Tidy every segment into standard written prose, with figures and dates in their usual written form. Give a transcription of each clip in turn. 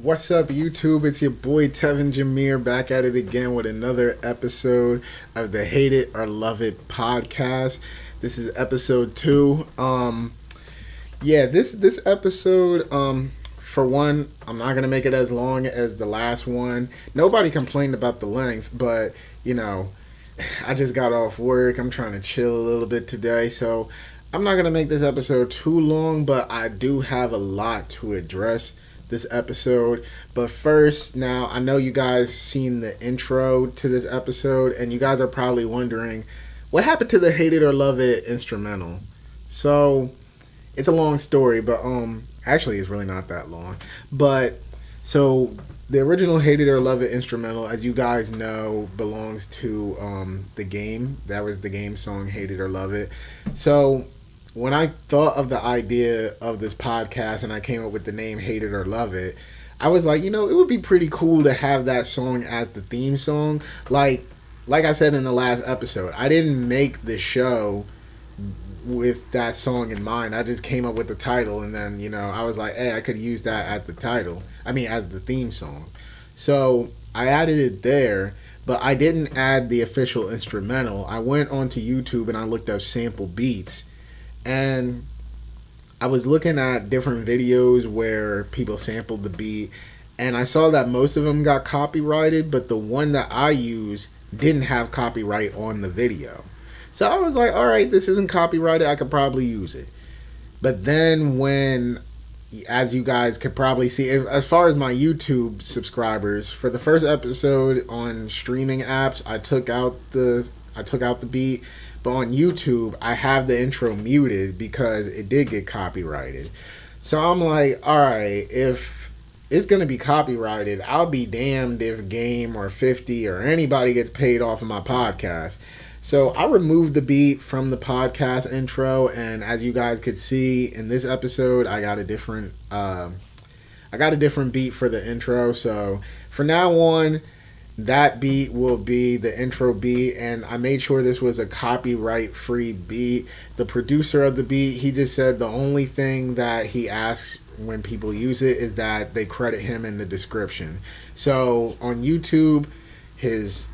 What's up, YouTube? It's your boy Tevin Jameer back at it again with another episode of the Hate It or Love It podcast. This is episode 2. This episode, for one, I'm not gonna make it as long as the last one. Nobody complained about the length, but I just got off work. I'm trying to chill a little bit today, so I'm not gonna make this episode too long, but I do have a lot to address this episode. But first, now I know you guys seen the intro to this episode, and you guys are probably wondering what happened to the Hate It or Love It instrumental. So it's a long story, but actually it's really not that long. But so the original Hate It or Love It instrumental, as you guys know, belongs to the game. That was the game song, Hate It or Love It. So when I thought of the idea of this podcast and I came up with the name Hate It or Love It, I was like, it would be pretty cool to have that song as the theme song. Like I said in the last episode, I didn't make the show with that song in mind. I just came up with the title, and then, I was like, hey, I could use that as the title. As the theme song. So I added it there, but I didn't add the official instrumental. I went onto YouTube and I looked up sample beats. And I was looking at different videos where people sampled the beat, and I saw that most of them got copyrighted, but the one that I used didn't have copyright on the video. So I was like, all right, this isn't copyrighted, I could probably use it. But then as you guys could probably see, as far as my YouTube subscribers, for the first episode on streaming apps, I took out the beat. But on YouTube, I have the intro muted because it did get copyrighted. So I'm like, all right, if it's going to be copyrighted, I'll be damned if Game or 50 or anybody gets paid off of my podcast. So I removed the beat from the podcast intro, and as you guys could see in this episode, I got a different beat for the intro. So for now on, that beat will be the intro beat, and I made sure this was a copyright-free beat. The producer of the beat, he just said the only thing that he asks when people use it is that they credit him in the description. So on YouTube, his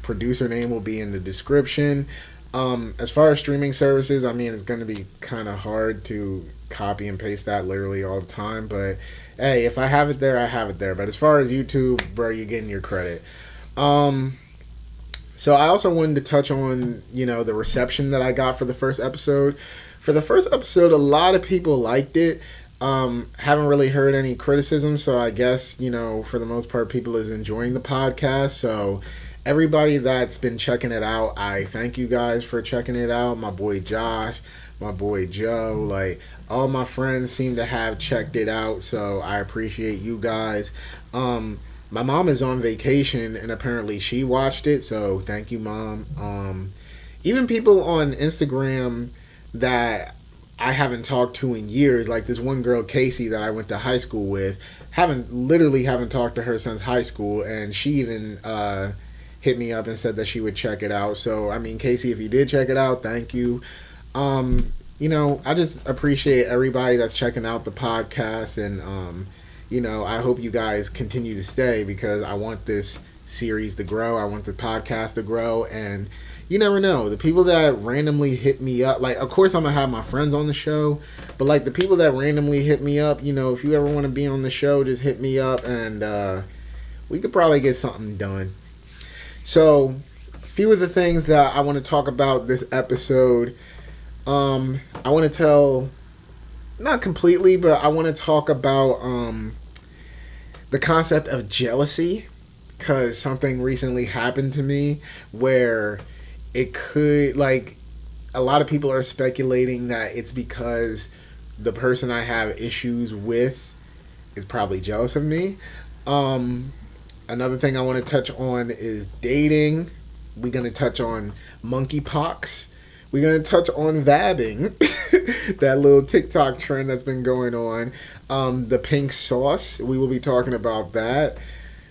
producer name will be in the description. As far as streaming services, it's going to be kind of hard to copy and paste that literally all the time, but hey, if I have it there, I have it there. But as far as YouTube, bro, you're getting your credit. So I also wanted to touch on, the reception that I got for the first episode. For the first episode, a lot of people liked it. Haven't really heard any criticism, so I guess, for the most part, people is enjoying the podcast. So everybody that's been checking it out, I thank you guys for checking it out. My boy Josh, my boy Joe, all my friends seem to have checked it out, so I appreciate you guys. My mom is on vacation, and apparently she watched it, so thank you, Mom. Even people on Instagram that I haven't talked to in years, like this one girl, Casey, that I went to high school with, haven't talked to her since high school, and she even hit me up and said that she would check it out. So, Casey, if you did check it out, thank you. I just appreciate everybody that's checking out the podcast, and I hope you guys continue to stay because I want this series to grow. I want the podcast to grow, and you never know. The people that randomly hit me up, of course I'm gonna have my friends on the show, but the people that randomly hit me up, if you ever want to be on the show, just hit me up, and we could probably get something done. So, a few of the things that I want to talk about this episode. I want to tell, not completely, but I want to talk about the concept of jealousy, because something recently happened to me where it could, a lot of people are speculating that it's because the person I have issues with is probably jealous of me. Another thing I want to touch on is dating. We're going to touch on Monkeypox. We're going to touch on Vabbing, that little TikTok trend that's been going on. The pink sauce, we will be talking about that.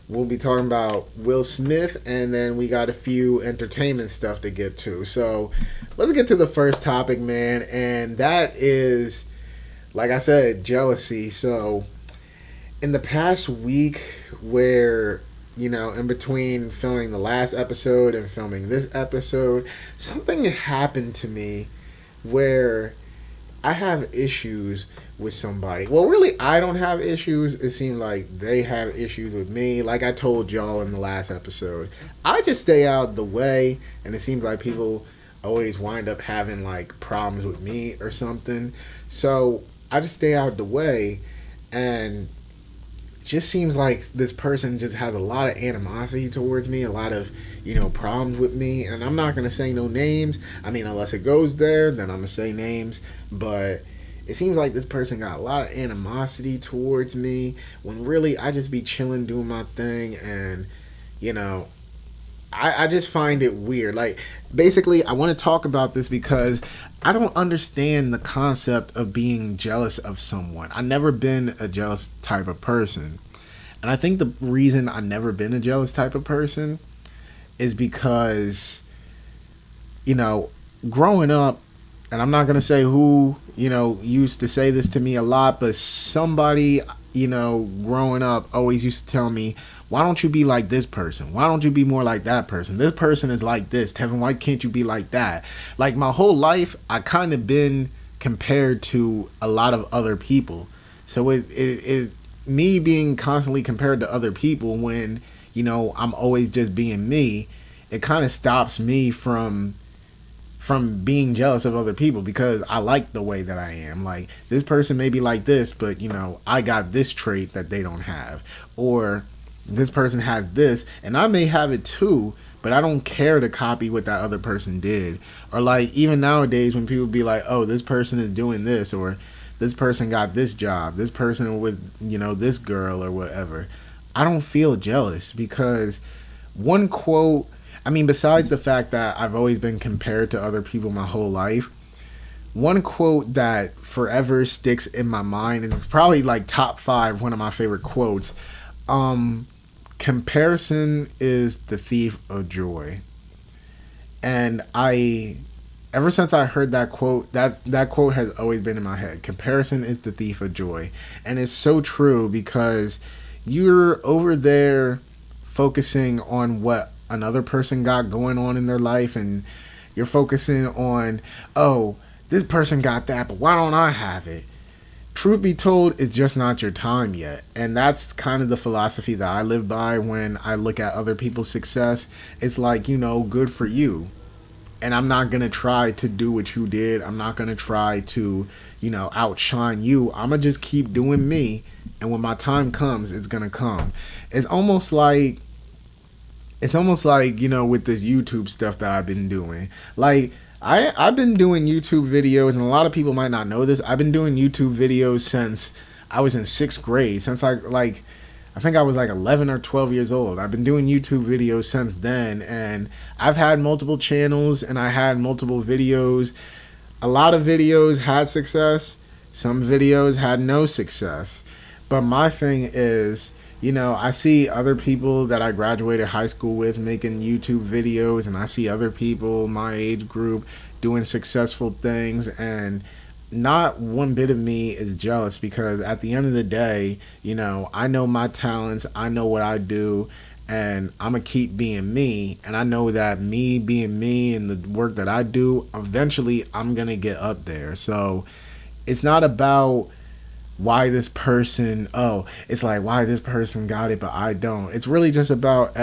We'll be talking about Will Smith, and then we got a few entertainment stuff to get to. So let's get to the first topic, man, and that is, like I said, jealousy. So in the past week, where, in between filming the last episode and filming this episode, something happened to me where I have issues with somebody. Well, really, I don't have issues. It seems like they have issues with me. Like I told y'all in the last episode, I just stay out the way, and it seems like people always wind up having like problems with me or something. So I just stay out the way, and just seems like this person just has a lot of animosity towards me, a lot of, problems with me. And I'm not going to say no names. I mean, unless it goes there, then I'm going to say names. But it seems like this person got a lot of animosity towards me, when really I just be chilling, doing my thing. And, I just find it weird. Like, basically, I want to talk about this because I don't understand the concept of being jealous of someone. I've never been a jealous type of person. And I think the reason I've never been a jealous type of person is because, growing up, and I'm not going to say who, used to say this to me a lot, but somebody, growing up always used to tell me, why don't you be like this person? Why don't you be more like that person? This person is like this. Tevin, why can't you be like that? Like, my whole life, I kind of been compared to a lot of other people. So me being constantly compared to other people when, I'm always just being me, it kind of stops me from being jealous of other people, because I like the way that I am. Like, this person may be like this, but, I got this trait that they don't have. Or this person has this, and I may have it too, but I don't care to copy what that other person did. Or like, even nowadays when people be like, oh, this person is doing this, or this person got this job, this person with, this girl or whatever, I don't feel jealous, because one quote, I mean, besides the fact that I've always been compared to other people my whole life, one quote that forever sticks in my mind is probably like top 5, one of my favorite quotes. Comparison is the thief of joy. And ever since I heard that quote, that quote has always been in my head. Comparison is the thief of joy. And it's so true, because you're over there focusing on what another person got going on in their life, and you're focusing on, oh, this person got that, but why don't I have it? Truth be told, it's just not your time yet. And that's kind of the philosophy that I live by when I look at other people's success. It's like, good for you. And I'm not going to try to do what you did. I'm not going to try to, outshine you. I'm going to just keep doing me. And when my time comes, it's going to come. It's almost like, with this YouTube stuff that I've been doing. Like, I've been doing YouTube videos, and a lot of people might not know this. I've been doing YouTube videos since I was in 6th grade. Since I think I was like 11 or 12 years old. I've been doing YouTube videos since then, and I've had multiple channels, and I had multiple videos. A lot of videos had success. Some videos had no success. But my thing is, I see other people that I graduated high school with making YouTube videos, and I see other people my age group doing successful things, and not one bit of me is jealous, because at the end of the day, I know my talents, I know what I do, and I'm going to keep being me, and I know that me being me and the work that I do, eventually I'm going to get up there. So it's not about why this person, it's like, why this person got it but I don't. It's really just about,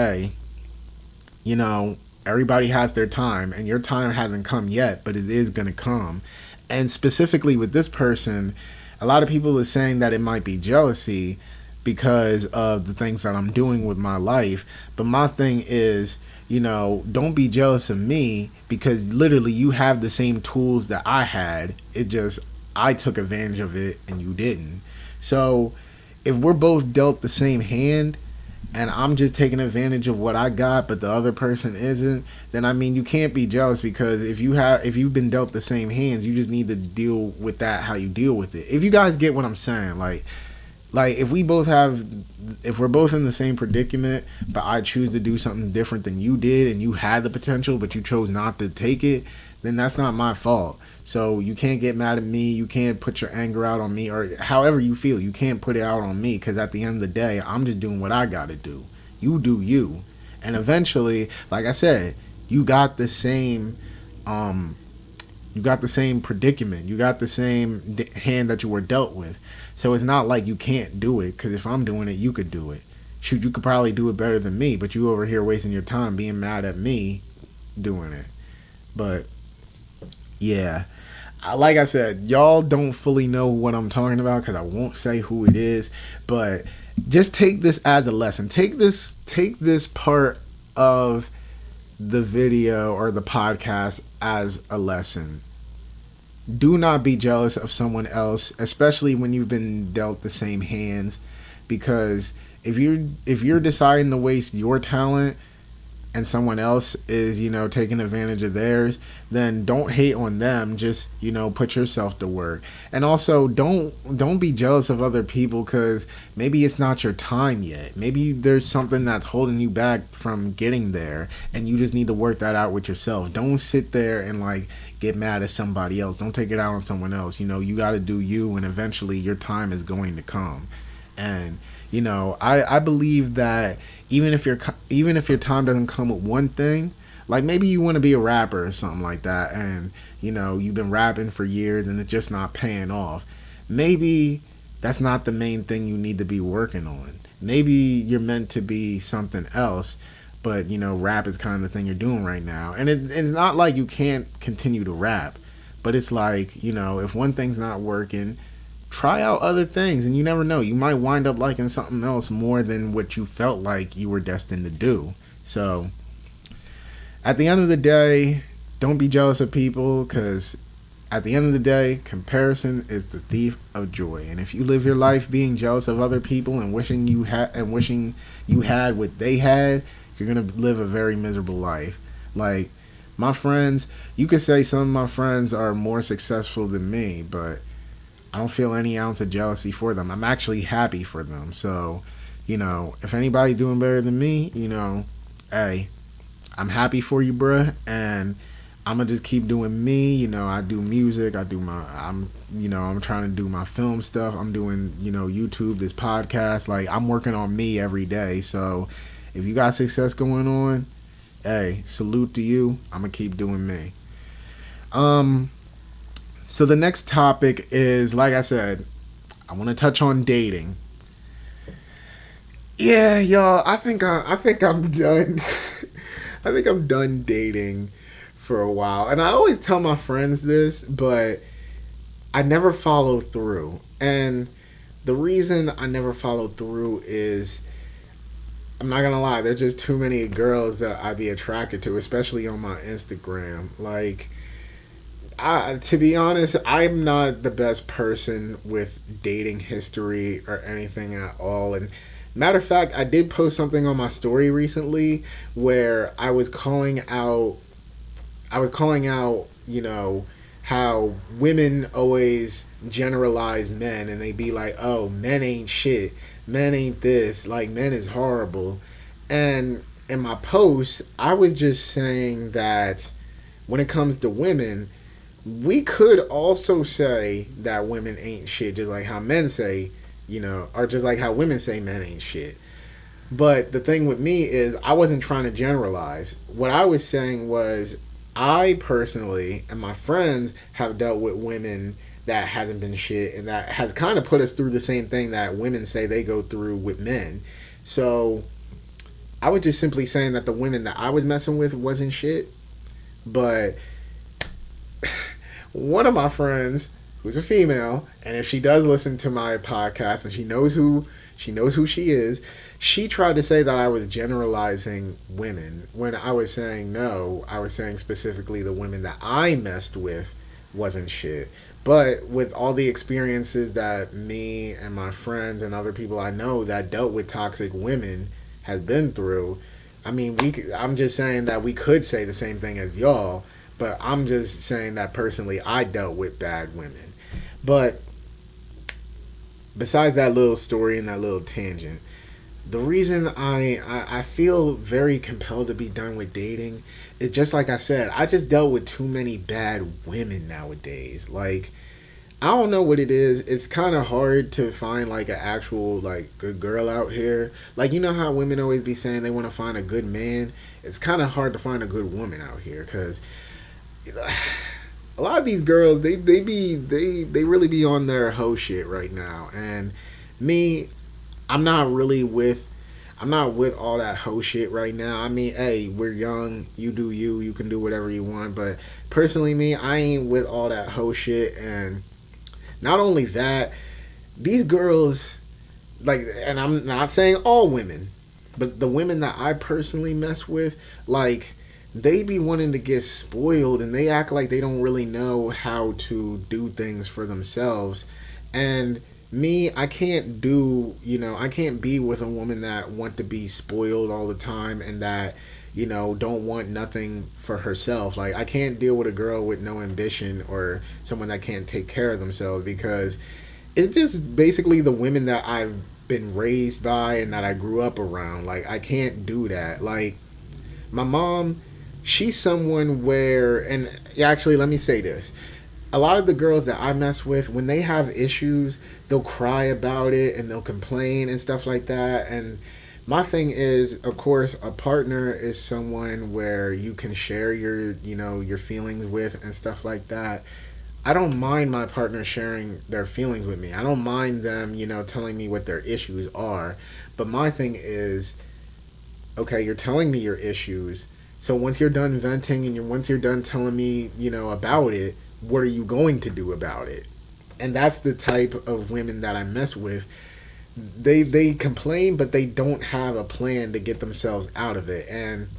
everybody has their time, and your time hasn't come yet, but it is going to come. And specifically with this person, a lot of people are saying that it might be jealousy because of the things that I'm doing with my life. But my thing is, don't be jealous of me, because literally you have the same tools that I had. It just, I took advantage of it and you didn't. So if we're both dealt the same hand, and I'm just taking advantage of what I got, but the other person isn't, then I mean, you can't be jealous, because if you've been dealt the same hands, you just need to deal with that how you deal with it. If you guys get what I'm saying, like if we're both in the same predicament, but I choose to do something different than you did, and you had the potential but you chose not to take it, then that's not my fault. So you can't get mad at me. You can't put your anger out on me, or however you feel. You can't put it out on me, because at the end of the day, I'm just doing what I got to do. You do you. And eventually, like I said, you got the same predicament. You got the same hand that you were dealt with. So it's not like you can't do it, because if I'm doing it, you could do it. Shoot, you could probably do it better than me, but you over here wasting your time being mad at me doing it. But yeah, like I said, y'all don't fully know what I'm talking about, because I won't say who it is, but just take this as a lesson. Take this part of the video or the podcast as a lesson. Do not be jealous of someone else, especially when you've been dealt the same hands, because if you're deciding to waste your talent and someone else is, taking advantage of theirs, then don't hate on them. Just, put yourself to work. And also don't be jealous of other people, because maybe it's not your time yet. Maybe there's something that's holding you back from getting there, and you just need to work that out with yourself. Don't sit there and get mad at somebody else. Don't take it out on someone else. You got to do you, and eventually your time is going to come. And I believe that even if your time doesn't come with one thing, like maybe you want to be a rapper or something like that, and you've been rapping for years and it's just not paying off. Maybe that's not the main thing you need to be working on. Maybe you're meant to be something else, but rap is kind of the thing you're doing right now. And it's not like you can't continue to rap, but it's like, if one thing's not working, try out other things, and you never know. You might wind up liking something else more than what you felt like you were destined to do. So, at the end of the day, don't be jealous of people, because at the end of the day, comparison is the thief of joy. And if you live your life being jealous of other people and wishing you had what they had, you're gonna live a very miserable life. Like my friends, you could say some of my friends are more successful than me, but I don't feel any ounce of jealousy for them. I'm actually happy for them. So, if anybody's doing better than me, hey, I'm happy for you, bruh. And I'm gonna just keep doing me. I do music. I'm trying to do my film stuff. I'm doing, YouTube, this podcast. I'm working on me every day. So if you got success going on, hey, salute to you. I'm gonna keep doing me. So the next topic is, like I said, I want to touch on dating. Yeah, y'all, I think I'm done. I think I'm done dating for a while. And I always tell my friends this, but I never follow through. And the reason I never follow through is, I'm not gonna lie, there's just too many girls that I'd be attracted to, especially on my Instagram. To be honest, I'm not the best person with dating history or anything at all. And matter of fact, I did post something on my story recently where I was calling out, how women always generalize men, and they be like, oh, men ain't shit, men ain't this, men is horrible. And in my post, I was just saying that when it comes to women, we could also say that women ain't shit, just like how men say, or just like how women say men ain't shit. But the thing with me is, I wasn't trying to generalize. What I was saying was, I personally and my friends have dealt with women that hasn't been shit, and that has kind of put us through the same thing that women say they go through with men. So I was just simply saying that the women that I was messing with wasn't shit. But one of my friends, who's a female, and if she does listen to my podcast and she knows who she is, she tried to say that I was generalizing women, when I was saying no. I was saying specifically the women that I messed with wasn't shit. But with all the experiences that me and my friends and other people I know that dealt with toxic women has been through, I'm just saying that we could say the same thing as y'all. But I'm just saying that personally, I dealt with bad women. But besides that little story and that little tangent, The reason I feel very compelled to be done with dating is just like I said, I just dealt with too many bad women nowadays. Like, I don't know what it is. It's kind of hard to find like an actual like good girl out here. Like, you know how women always be saying they want to find a good man. It's kind of hard to find a good woman out here because a lot of these girls they really be on their hoe shit right now. And me, I'm not really with I'm not with all that hoe shit right now. I mean, hey, we're young. You do you. You can do whatever you want. But personally, me, I ain't with all that hoe shit. And not only that, these girls, like, and I'm not saying all women, but the women that I personally mess with, like, they be wanting to get spoiled and they act like they don't really know how to do things for themselves. And me, I can't do, I can't be with a woman that want to be spoiled all the time and that, don't want nothing for herself. Like, I can't deal with a girl with no ambition or someone that can't take care of themselves because it's just basically the women that I've been raised by and that I grew up around. Like, I can't do that. Like, my mom, she's someone where, and actually, let me say this. A lot of the girls that I mess with, when they have issues, they'll cry about it and they'll complain and stuff like that. And my thing is, of course, a partner is someone where you can share your feelings with and stuff like that. I don't mind my partner sharing their feelings with me. I don't mind them, telling me what their issues are. But my thing is, okay, you're telling me your issues. So once you're done venting and once you're done telling me, about it, what are you going to do about it? And that's the type of women that I mess with. They complain, but they don't have a plan to get themselves out of it. And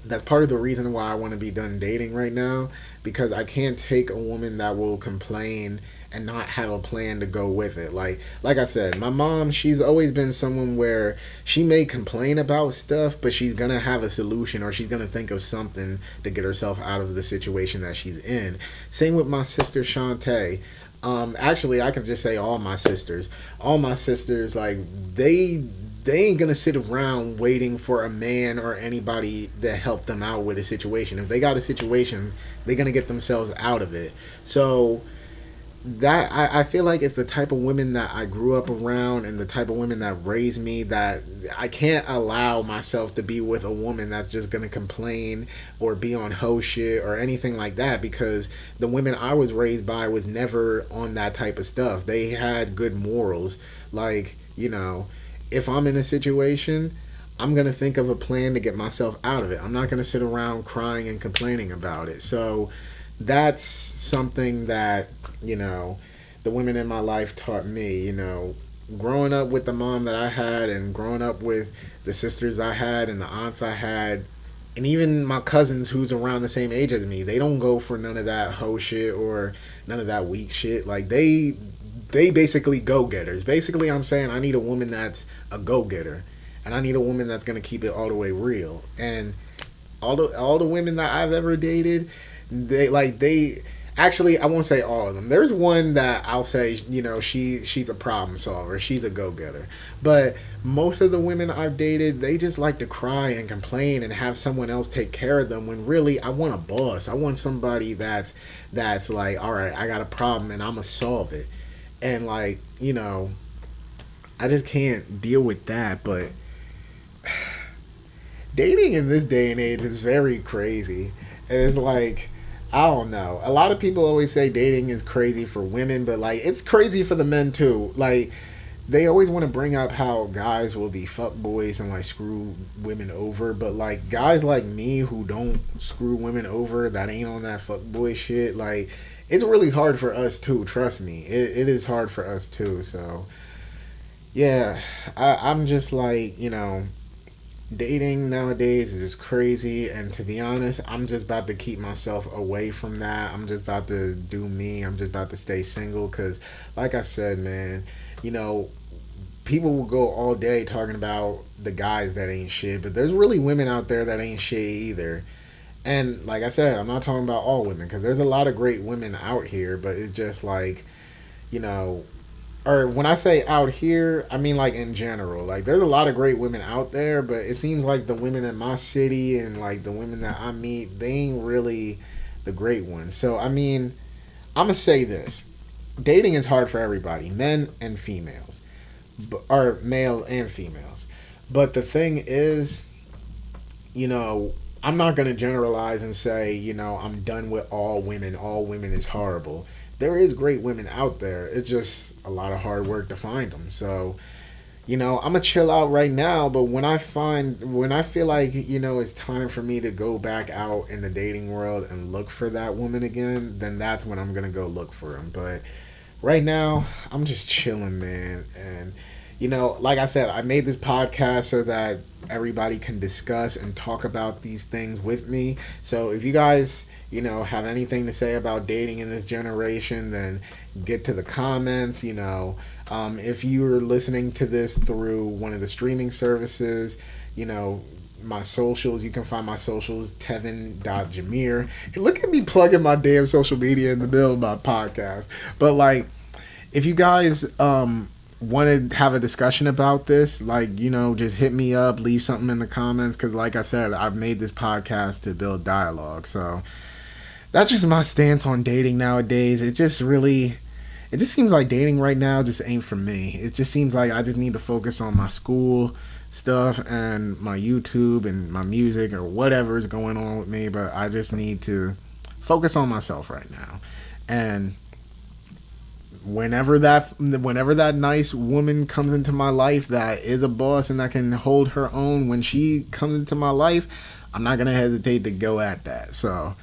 that's part of the reason why I want to be done dating right now, because I can't take a woman that will complain and not have a plan to go with it. Like I said, my mom, she's always been someone where she may complain about stuff, but she's gonna have a solution or she's gonna think of something to get herself out of the situation that she's in. Same with my sister Shantae. Actually, I can just say all my sisters. All my sisters, like, they ain't gonna sit around waiting for a man or anybody to help them out with a situation. If they got a situation, they're gonna get themselves out of it. So that I feel like it's the type of women that I grew up around and the type of women that raised me, that I can't allow myself to be with a woman that's just gonna complain or be on hoe shit or anything like that, because the women I was raised by was never on that type of stuff. They had good morals. Like, if I'm in a situation, I'm going to think of a plan to get myself out of it. I'm not going to sit around crying and complaining about it. So that's something that, the women in my life taught me, growing up with the mom that I had and growing up with the sisters I had and the aunts I had, and even my cousins who's around the same age as me, they don't go for none of that hoe shit or none of that weak shit. Like, they basically go-getters. Basically, I'm saying I need a woman that's a go-getter. And I need a woman that's going to keep it all the way real. And all the women that I've ever dated, they actually, I won't say all of them. There's one that I'll say, she's a problem solver. She's a go-getter. But most of the women I've dated, they just like to cry and complain and have someone else take care of them, when really I want a boss. I want somebody that's like, all right, I got a problem and I'm going to solve it. And like, I just can't deal with that. But dating in this day and age is very crazy. And it's like, I don't know. A lot of people always say dating is crazy for women, but like, it's crazy for the men too. Like, they always want to bring up how guys will be fuckboys and like screw women over, but like, guys like me who don't screw women over, that ain't on that fuckboy shit, like, it's really hard for us too. Trust me, it is hard for us too. So yeah, I'm just like, dating nowadays is just crazy. And to be honest, I'm just about to keep myself away from that. I'm just about to do me. I'm just about to stay single. Because like I said, man, people will go all day talking about the guys that ain't shit, but there's really women out there that ain't shit either. And like I said, I'm not talking about all women, because there's a lot of great women out here, but it's just like, or when I say out here, I mean like in general. Like there's a lot of great women out there, but it seems like the women in my city and like the women that I meet, they ain't really the great ones. So I mean, I'm gonna say this: dating is hard for everybody, men and females, or male and females. But the thing is, I'm not going to generalize and say, I'm done with all women. All women is horrible. There is great women out there. It's just a lot of hard work to find them. So, I'm going to chill out right now. But when I feel like, it's time for me to go back out in the dating world and look for that woman again, then that's when I'm going to go look for them. But right now, I'm just chilling, man. And, like I said, I made this podcast so that everybody can discuss and talk about these things with me. So if you guys, have anything to say about dating in this generation, then get to the comments. If you're listening to this through one of the streaming services, my socials, you can find my socials, Tevin.Jameer. Look at me plugging my damn social media in the middle of my podcast. But like, if you guys want to have a discussion about this, just hit me up, leave something in the comments, because like I said, I've made this podcast to build dialogue. So that's just my stance on dating nowadays. It just seems like dating right now just ain't for me. It just seems like I just need to focus on my school stuff and my YouTube and my music or whatever's going on with me, but I just need to focus on myself right now. And whenever that nice woman comes into my life that is a boss and that can hold her own, when she comes into my life, I'm not gonna hesitate to go at that. So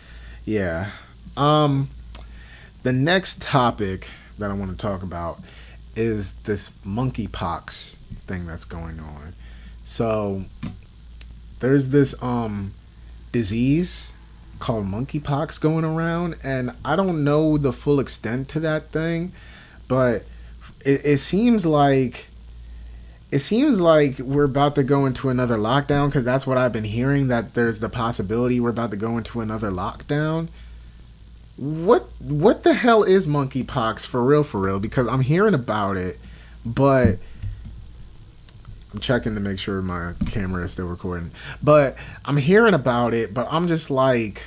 yeah. The next topic that I want to talk about is this monkeypox thing that's going on. So there's this disease called monkeypox going around, and I don't know the full extent to that thing, but it seems like we're about to go into another lockdown, because that's what I've been hearing, that there's the possibility we're about to go into another lockdown. What the hell is monkeypox for real? Because I'm hearing about it, but I'm checking to make sure my camera is still recording. But I'm hearing about it, but I'm just like,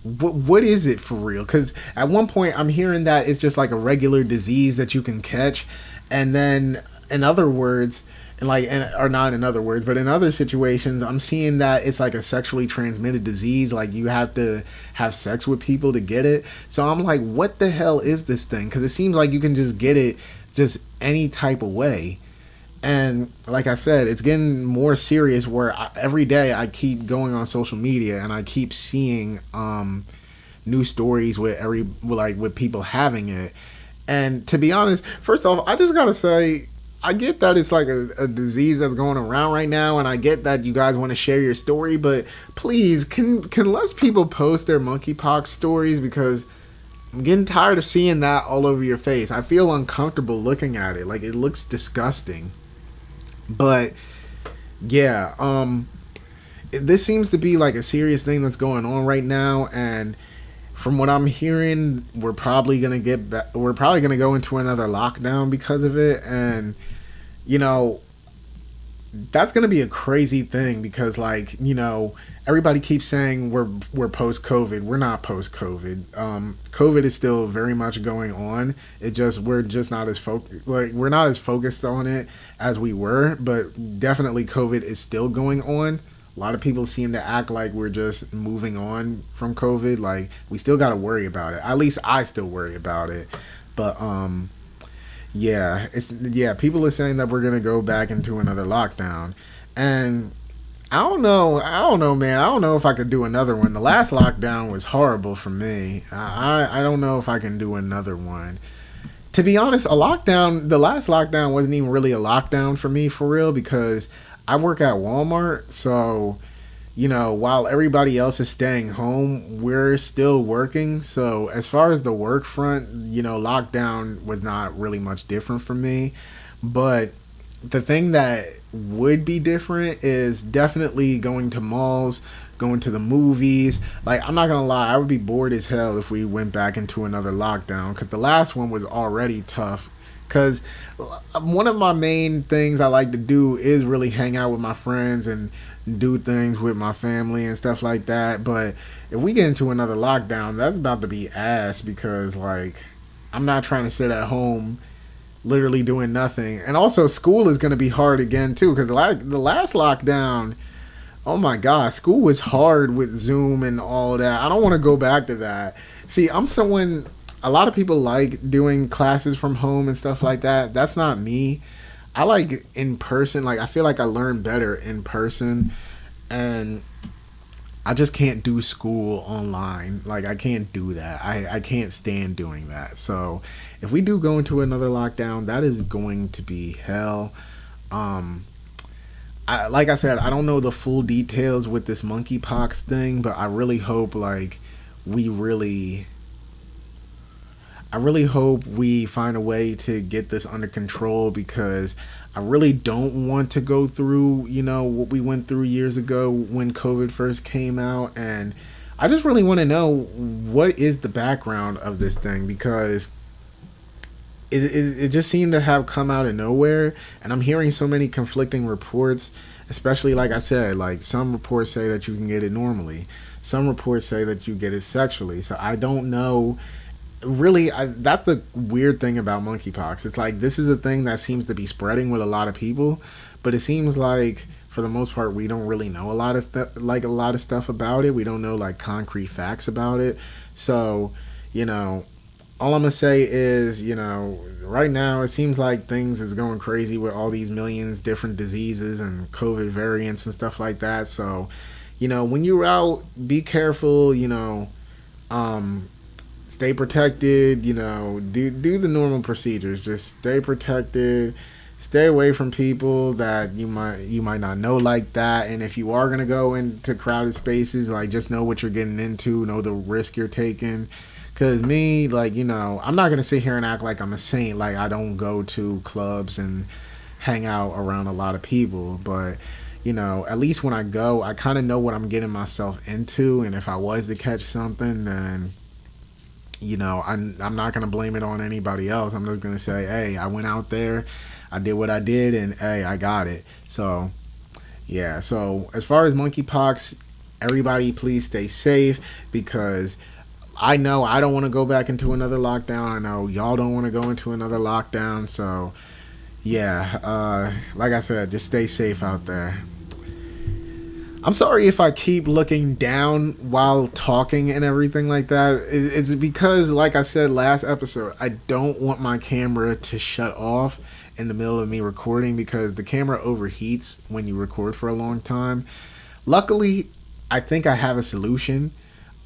what is it for real? Because at one point I'm hearing that it's just like a regular disease that you can catch, and then in other words, or not in other words, but in other situations, I'm seeing that it's like a sexually transmitted disease. Like you have to have sex with people to get it. So I'm like, what the hell is this thing? Because it seems like you can just get it just any type of way. And like I said, it's getting more serious, where every day I keep going on social media and I keep seeing new stories with people having it. And to be honest, first off, I just gotta say, I get that it's like a disease that's going around right now, and I get that you guys want to share your story, but please, can less people post their monkeypox stories? Because I'm getting tired of seeing that all over your face. I feel uncomfortable looking at it. Like, it looks disgusting. But yeah, this seems to be like a serious thing that's going on right now, and from what I'm hearing, we're probably gonna go into another lockdown because of it. And that's gonna be a crazy thing, because everybody keeps saying we're post COVID. We're not post COVID. COVID is still very much going on. We're just not as we're not as focused on it as we were. But definitely COVID is still going on. A lot of people seem to act like we're just moving on from COVID. Like, we still got to worry about it. At least I still worry about it. But people are saying that we're gonna go back into another lockdown, and I don't know, man. I don't know if I could do another one. The last lockdown was horrible for me. I don't know if I can do another one. To be honest, the last lockdown wasn't even really a lockdown for me, for real, because I work at Walmart. So, while everybody else is staying home, we're still working. So as far as the work front, lockdown was not really much different for me. But the thing that would be different is definitely going to malls, going to the movies. Like, I'm not gonna lie, I would be bored as hell if we went back into another lockdown, because the last one was already tough because one of my main things I like to do is really hang out with my friends and do things with my family and stuff like that. But if we get into another lockdown, that's about to be ass, because like I'm not trying to sit at home literally doing nothing. And also school is going to be hard again too, because the last lockdown, oh my god, school was hard with Zoom and all that. I don't want to go back to that. See, I'm someone, a lot of people like doing classes from home and stuff like that. That's not me. I like in person. Like, I feel like I learn better in person, and I just can't do school online. Like, I can't do that. I can't stand doing that. So if we do go into another lockdown, that is going to be hell. Like I said, I don't know the full details with this monkeypox thing, but I really hope like we really I really hope we find a way to get this under control, because I really don't want to go through, what we went through years ago when COVID first came out. And I just really want to know what is the background of this thing, because it just seemed to have come out of nowhere. And I'm hearing so many conflicting reports, especially like I said, like some reports say that you can get it normally. Some reports say that you get it sexually. So I don't know. Really, that's the weird thing about monkeypox. It's like this is a thing that seems to be spreading with a lot of people, but it seems like for the most part we don't really know a lot of a lot of stuff about it. We don't know like concrete facts about it. So, all I'm gonna say is, right now it seems like things is going crazy with all these millions different diseases and COVID variants and stuff like that. So, when you're out, be careful. Stay protected, do the normal procedures. Just stay protected. Stay away from people that you might not know like that. And if you are gonna go into crowded spaces, like just know what you're getting into, know the risk you're taking. Cause me, like, I'm not gonna sit here and act like I'm a saint. Like I don't go to clubs and hang out around a lot of people, but at least when I go, I kind of know what I'm getting myself into. And if I was to catch something, then I'm not going to blame it on anybody else. I'm just going to say, hey, I went out there, I did what I did, and hey, I got it. So, yeah. So, as far as monkeypox, everybody please stay safe, because I know I don't want to go back into another lockdown. I know y'all don't want to go into another lockdown. So, yeah, like I said, just stay safe out there. I'm sorry if I keep looking down while talking and everything like that. It's because, like I said last episode, I don't want my camera to shut off in the middle of me recording, because the camera overheats when you record for a long time. Luckily, I think I have a solution.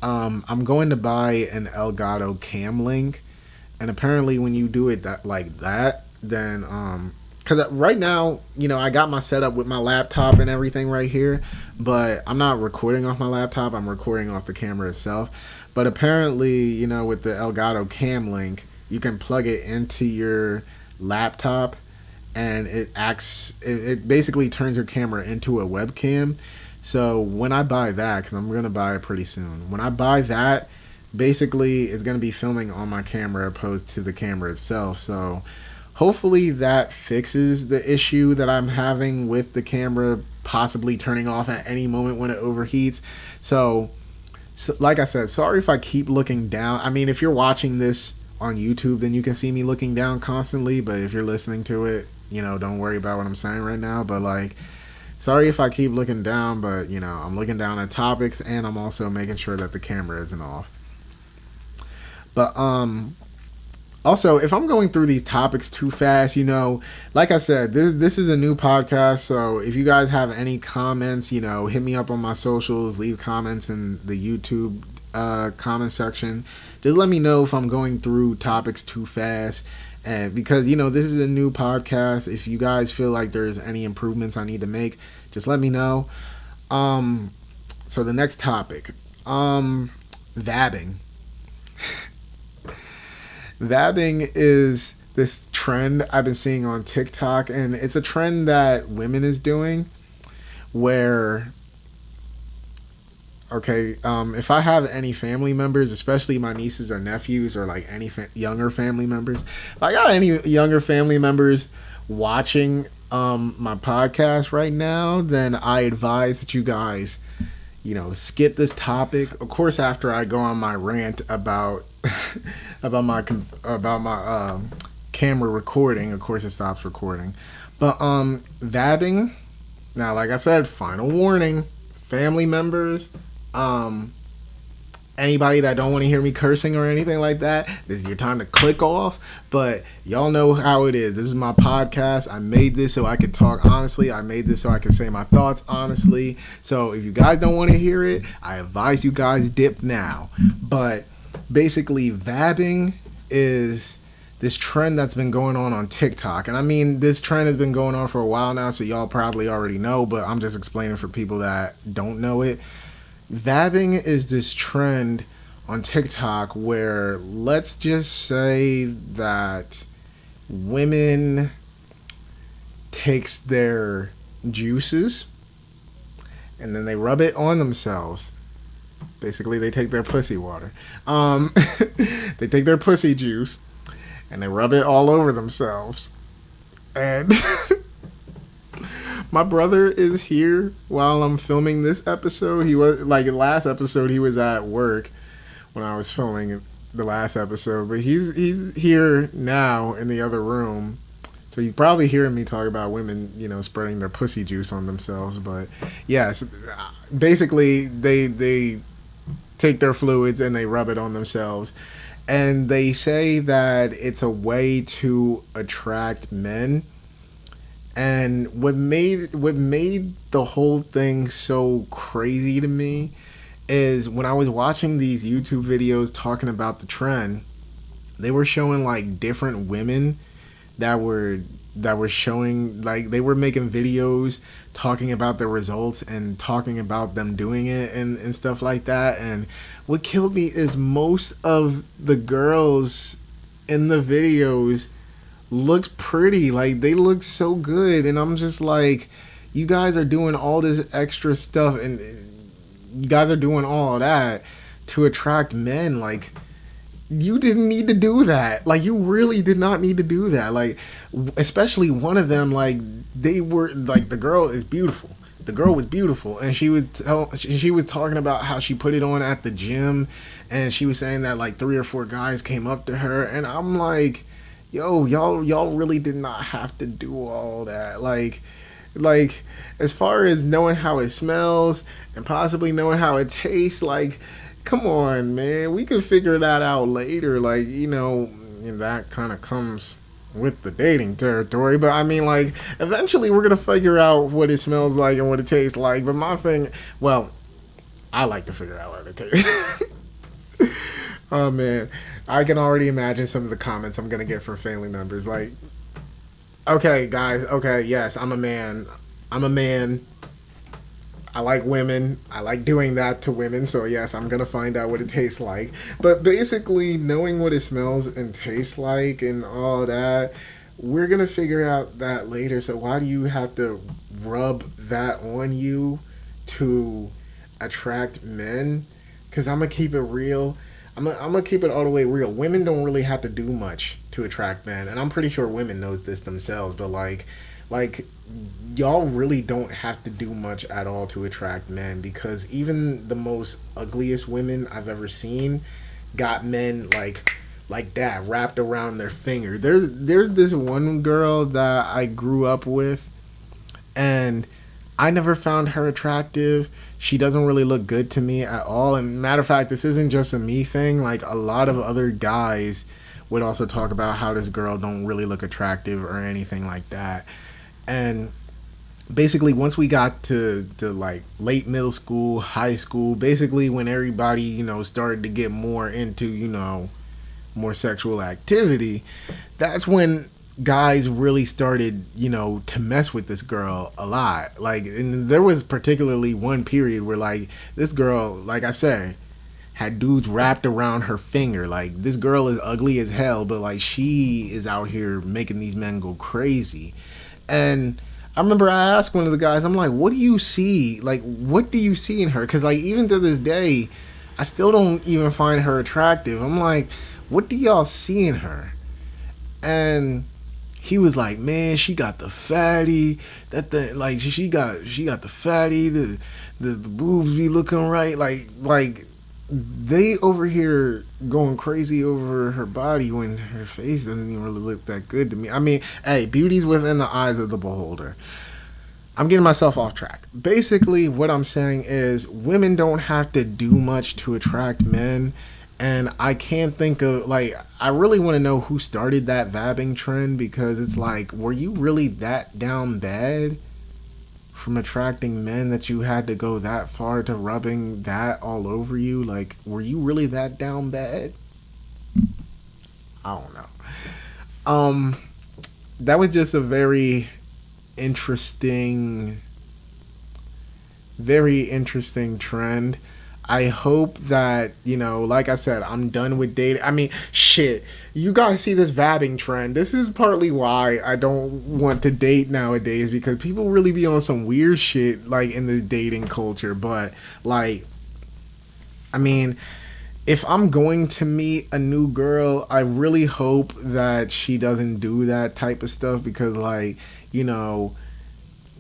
I'm going to buy an Elgato Cam Link, and apparently when you do it like that, then because right now, I got my setup with my laptop and everything right here, but I'm not recording off my laptop. I'm recording off the camera itself. But apparently, with the Elgato Cam Link, you can plug it into your laptop, and it basically turns your camera into a webcam. So when I buy that, because I'm going to buy it pretty soon, when I buy that, basically it's going to be filming on my camera opposed to the camera itself. So hopefully that fixes the issue that I'm having with the camera possibly turning off at any moment when it overheats. So like I said, sorry if I keep looking down. I mean, if you're watching this on YouTube, then you can see me looking down constantly. But if you're listening to it, don't worry about what I'm saying right now. But like, sorry if I keep looking down, but I'm looking down at topics, and I'm also making sure that the camera isn't off. But also, if I'm going through these topics too fast, like I said, this is a new podcast. So if you guys have any comments, hit me up on my socials, leave comments in the YouTube comment section. Just let me know if I'm going through topics too fast. And because, this is a new podcast. If you guys feel like there's any improvements I need to make, just let me know. So the next topic, vabbing. Vabbing is this trend I've been seeing on TikTok, and it's a trend that women is doing, where Okay, if I have any family members, especially my nieces or nephews, or like any younger family members, if I got any younger family members watching my podcast right now, then I advise that you guys, skip this topic. Of course, after I go on my rant about about my camera recording, of course it stops recording. But vabbing. Now, like I said, final warning, family members. Anybody that don't want to hear me cursing or anything like that, this is your time to click off. But y'all know how it is. This is my podcast. I made this so I could talk honestly. I made this so I could say my thoughts honestly. So if you guys don't want to hear it, I advise you guys dip now. But basically, vabbing is this trend that's been going on TikTok. And I mean, this trend has been going on for a while now, so y'all probably already know, but I'm just explaining for people that don't know it. Vabbing is this trend on TikTok where, let's just say that women takes their juices and then they rub it on themselves. Basically, they take their pussy water. They take their pussy juice and they rub it all over themselves. And my brother is here while I'm filming this episode. He was, like, last episode, he was at work when I was filming the last episode. But he's here now in the other room. So he's probably hearing me talk about women, spreading their pussy juice on themselves. But yes, basically they take their fluids and they rub it on themselves. And they say that it's a way to attract men. And what made the whole thing so crazy to me is when I was watching these YouTube videos talking about the trend, they were showing like different women that were showing, like, they were making videos talking about their results and talking about them doing it and stuff like that. And what killed me is most of the girls in the videos looked pretty. Like, they look so good, and I'm just like, you guys are doing all this extra stuff and you guys are doing all of that to attract men. Like, you didn't need to do that. Like, you really did not need to do that. Like, especially one of them, like, they were like, the girl is beautiful. The girl was beautiful, and she was talking about how she put it on at the gym, and she was saying that like 3 or 4 guys came up to her, and I'm like, yo, y'all really did not have to do all that. Like, as far as knowing how it smells and possibly knowing how it tastes, like, come on, man, we could figure that out later. Like, that kind of comes with the dating territory. But I mean, like, eventually we're gonna figure out what it smells like and what it tastes like. But my thing, well, I like to figure out what it tastes. Oh man, I can already imagine some of the comments I'm gonna get from family members. Like, okay, guys, okay, yes, I'm a man. I like women. I like doing that to women. So yes, I'm gonna find out what it tastes like. But basically, knowing what it smells and tastes like and all that, we're gonna figure out that later. So why do you have to rub that on you to attract men? Because I'm gonna keep it real. I'm gonna keep it all the way real. Women don't really have to do much to attract men, and I'm pretty sure women knows this themselves. But like y'all really don't have to do much at all to attract men, because even the most ugliest women I've ever seen got men like that wrapped around their finger. There's this one girl that I grew up with, and I never found her attractive. She doesn't really look good to me at all. And matter of fact, this isn't just a me thing. Like, a lot of other guys would also talk about how this girl don't really look attractive or anything like that. And basically, once we got to like late middle school, high school, basically when everybody, started to get more into, more sexual activity, that's when guys really started, to mess with this girl a lot. Like, and there was particularly one period where, like, this girl, like I said, had dudes wrapped around her finger. Like, this girl is ugly as hell, but like, she is out here making these men go crazy. And I remember I asked one of the guys, I'm like, what do you see? Like, what do you see in her? Because, like, even to this day, I still don't even find her attractive. I'm like, what do y'all see in her? And he was like, man, she got the fatty. That thing, like, she got the fatty. The boobs be looking right. Like they over here going crazy over her body when her face doesn't even really look that good to me. I mean, hey, beauty's within the eyes of the beholder. I'm getting myself off track. Basically, what I'm saying is women don't have to do much to attract men. And I can't think of, like, I really want to know who started that vabbing trend, because it's like, were you really that down bad from attracting men that you had to go that far to rubbing that all over you? Like, were you really that down bad? I don't know. That was just a very interesting trend. I hope that, you know, like I said, I'm done with dating. I mean, shit, you guys see this vabbing trend. This is partly why I don't want to date nowadays, because people really be on some weird shit, like, in the dating culture. But, like, I mean, if I'm going to meet a new girl, I really hope that she doesn't do that type of stuff, because, like, you know,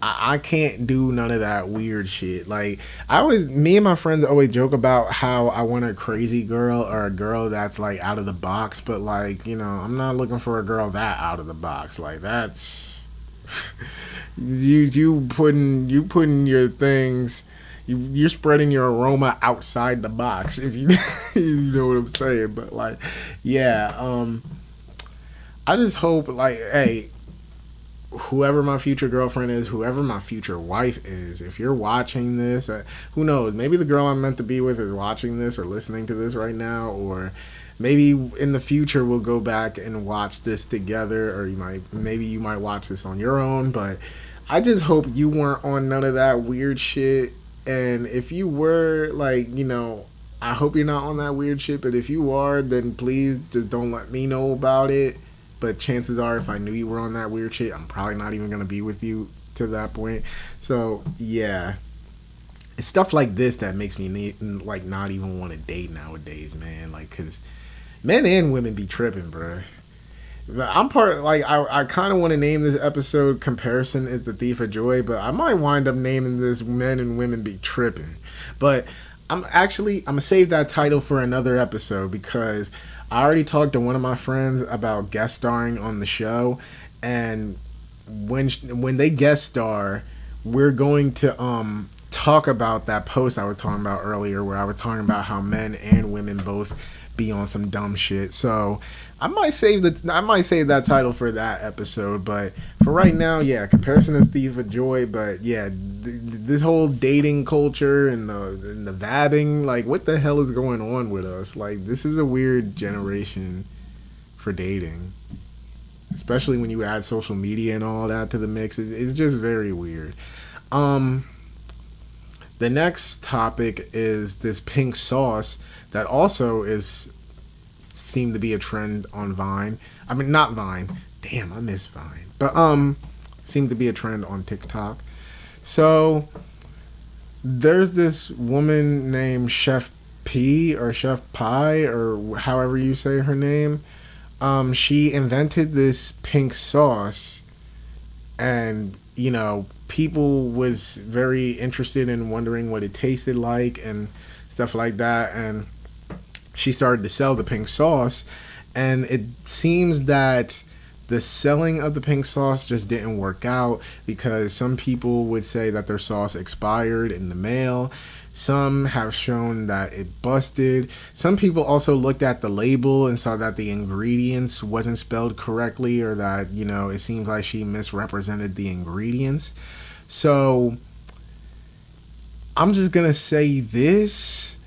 I can't do none of that weird shit. Like, me and my friends always joke about how I want a crazy girl, or a girl that's, like, out of the box. But, like, you know, I'm not looking for a girl that out of the box. Like, that's you putting your things. You're spreading your aroma outside the box, if you you know what I'm saying. But, like, yeah, I just hope, like, hey, whoever my future girlfriend is, whoever my future wife is, if you're watching this, who knows, maybe the girl I'm meant to be with is watching this or listening to this right now, or maybe in the future we'll go back and watch this together, or maybe you might watch this on your own. But I just hope you weren't on none of that weird shit. And if you were, like, you know, I hope you're not on that weird shit. But if you are, then please just don't let me know about it. But chances are, if I knew you were on that weird shit, I'm probably not even going to be with you to that point. So, yeah. It's stuff like this that makes me, like, not even want to date nowadays, man. Like, because men and women be tripping, bro. I'm I kind of want to name this episode Comparison is the Thief of Joy, but I might wind up naming this Men and Women Be Tripping. But I'm going to save that title for another episode, because I already talked to one of my friends about guest starring on the show, and when they guest star, we're going to talk about that post I was talking about earlier, where I was talking about how men and women both be on some dumb shit. So I might save that title for that episode. But for right now, yeah, Comparison is Thief of Joy. But yeah, this whole dating culture and the vabbing, like, what the hell is going on with us? Like, this is a weird generation for dating, especially when you add social media and all that to the mix. It's just very weird. The next topic is this pink sauce that also seemed to be a trend on Vine. I mean, not Vine. Damn, I miss Vine. But seemed to be a trend on TikTok. So there's this woman named Chef P or Chef Pie, or however you say her name. She invented this pink sauce, and, you know, people was very interested in wondering what it tasted like and stuff like that, and she started to sell the pink sauce. And it seems that the selling of the pink sauce just didn't work out, because some people would say that their sauce expired in the mail. Some have shown that it busted. Some people also looked at the label and saw that the ingredients wasn't spelled correctly, or that, you know, it seems like she misrepresented the ingredients. So I'm just gonna say this: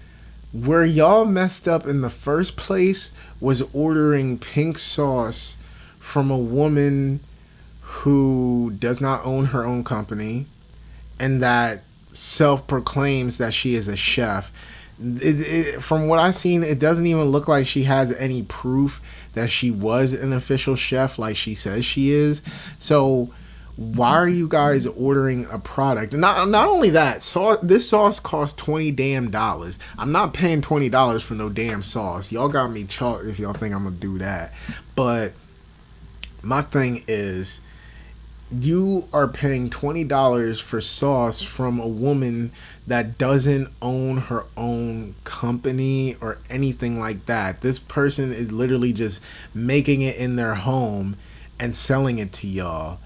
where y'all messed up in the first place was ordering pink sauce from a woman who does not own her own company and that self-proclaims that she is a chef. From what I've seen, it doesn't even look like she has any proof that she was an official chef like she says she is. So why are you guys ordering a product? Not only that, this sauce costs $20 damn. I'm not paying $20 for no damn sauce. Y'all got me chalked if y'all think I'm gonna do that. But my thing is, you are paying $20 for sauce from a woman that doesn't own her own company or anything like that. This person is literally just making it in their home and selling it to y'all,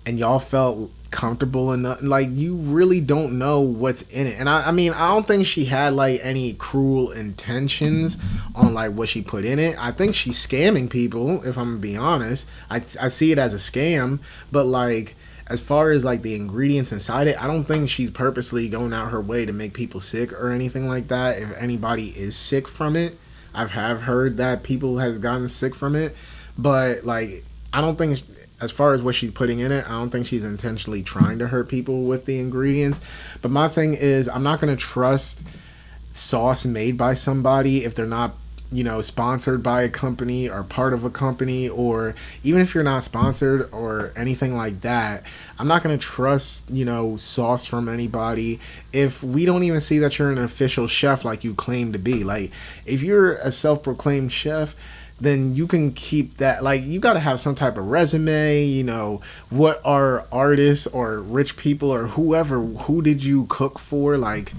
and y'all felt comfortable enough. Like, you really don't know what's in it. And I mean, I don't think she had like any cruel intentions on like what she put in it. I think she's scamming people, if I'm gonna be honest. I see it as a scam, but like, as far as like the ingredients inside it, I don't think she's purposely going out her way to make people sick or anything like that. If anybody is sick from it, have heard that people has gotten sick from it, but like, I don't think, as far as what she's putting in it, I don't think she's intentionally trying to hurt people with the ingredients. But my thing is, I'm not going to trust sauce made by somebody if they're not, sponsored by a company or part of a company, or even if you're not sponsored or anything like that. I'm not going to trust, sauce from anybody if we don't even see that you're an official chef like you claim to be. Like, if you're a self-proclaimed chef, then you can keep that. Like, you got to have some type of resume. What are artists or rich people or who did you cook for? Like,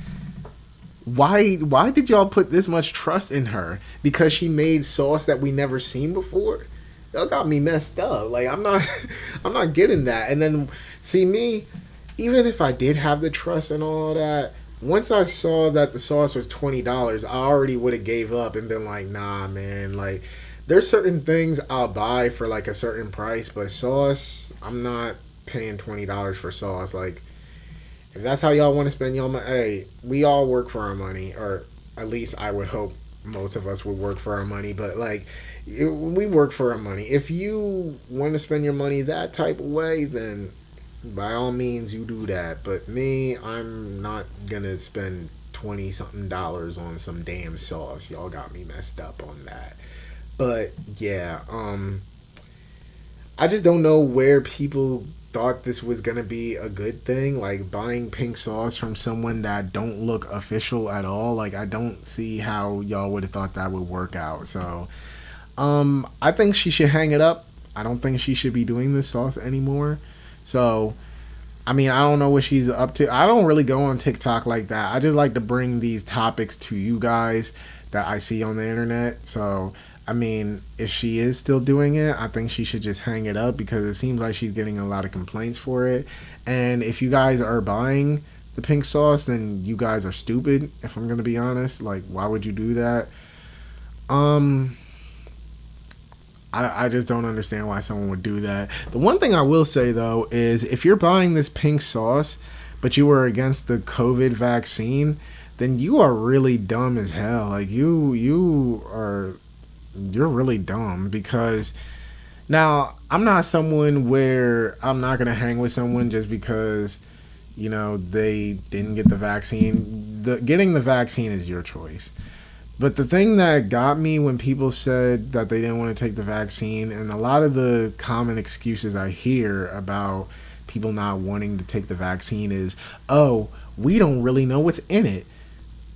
why did y'all put this much trust in her? Because she made sauce that we never seen before? That got me messed up. Like, I'm not getting that. And then, see, me, even if I did have the trust and all that, once I saw that the sauce was $20, I already would have gave up and been like, nah, man. Like, there's certain things I'll buy for like a certain price, but sauce, I'm not paying $20 for sauce. Like, if that's how y'all want to spend y'all money, hey, we all work for our money, or at least I would hope most of us would work for our money. But like, we work for our money. If you want to spend your money that type of way, then by all means you do that. But me, I'm not gonna spend 20 something dollars on some damn sauce. Y'all got me messed up on that. But yeah, I just don't know where people thought this was gonna be a good thing, like buying pink sauce from someone that don't look official at all. Like, I don't see how y'all would have thought that would work out. So I think she should hang it up. I don't think she should be doing this sauce anymore. So I mean, I don't know what she's up to. I don't really go on TikTok like that. I just like to bring these topics to you guys that I see on the internet. So I mean, if she is still doing it, I think she should just hang it up, because it seems like she's getting a lot of complaints for it. And if you guys are buying the pink sauce, then you guys are stupid, if I'm going to be honest. Like, why would you do that? I just don't understand why someone would do that. The one thing I will say, though, is if you're buying this pink sauce, but you were against the COVID vaccine, then you are really dumb as hell. Like, you're really dumb, because now I'm not someone where I'm not going to hang with someone just because, they didn't get the vaccine. Getting the vaccine is your choice. But the thing that got me when people said that they didn't want to take the vaccine, and a lot of the common excuses I hear about people not wanting to take the vaccine is, oh, we don't really know what's in it.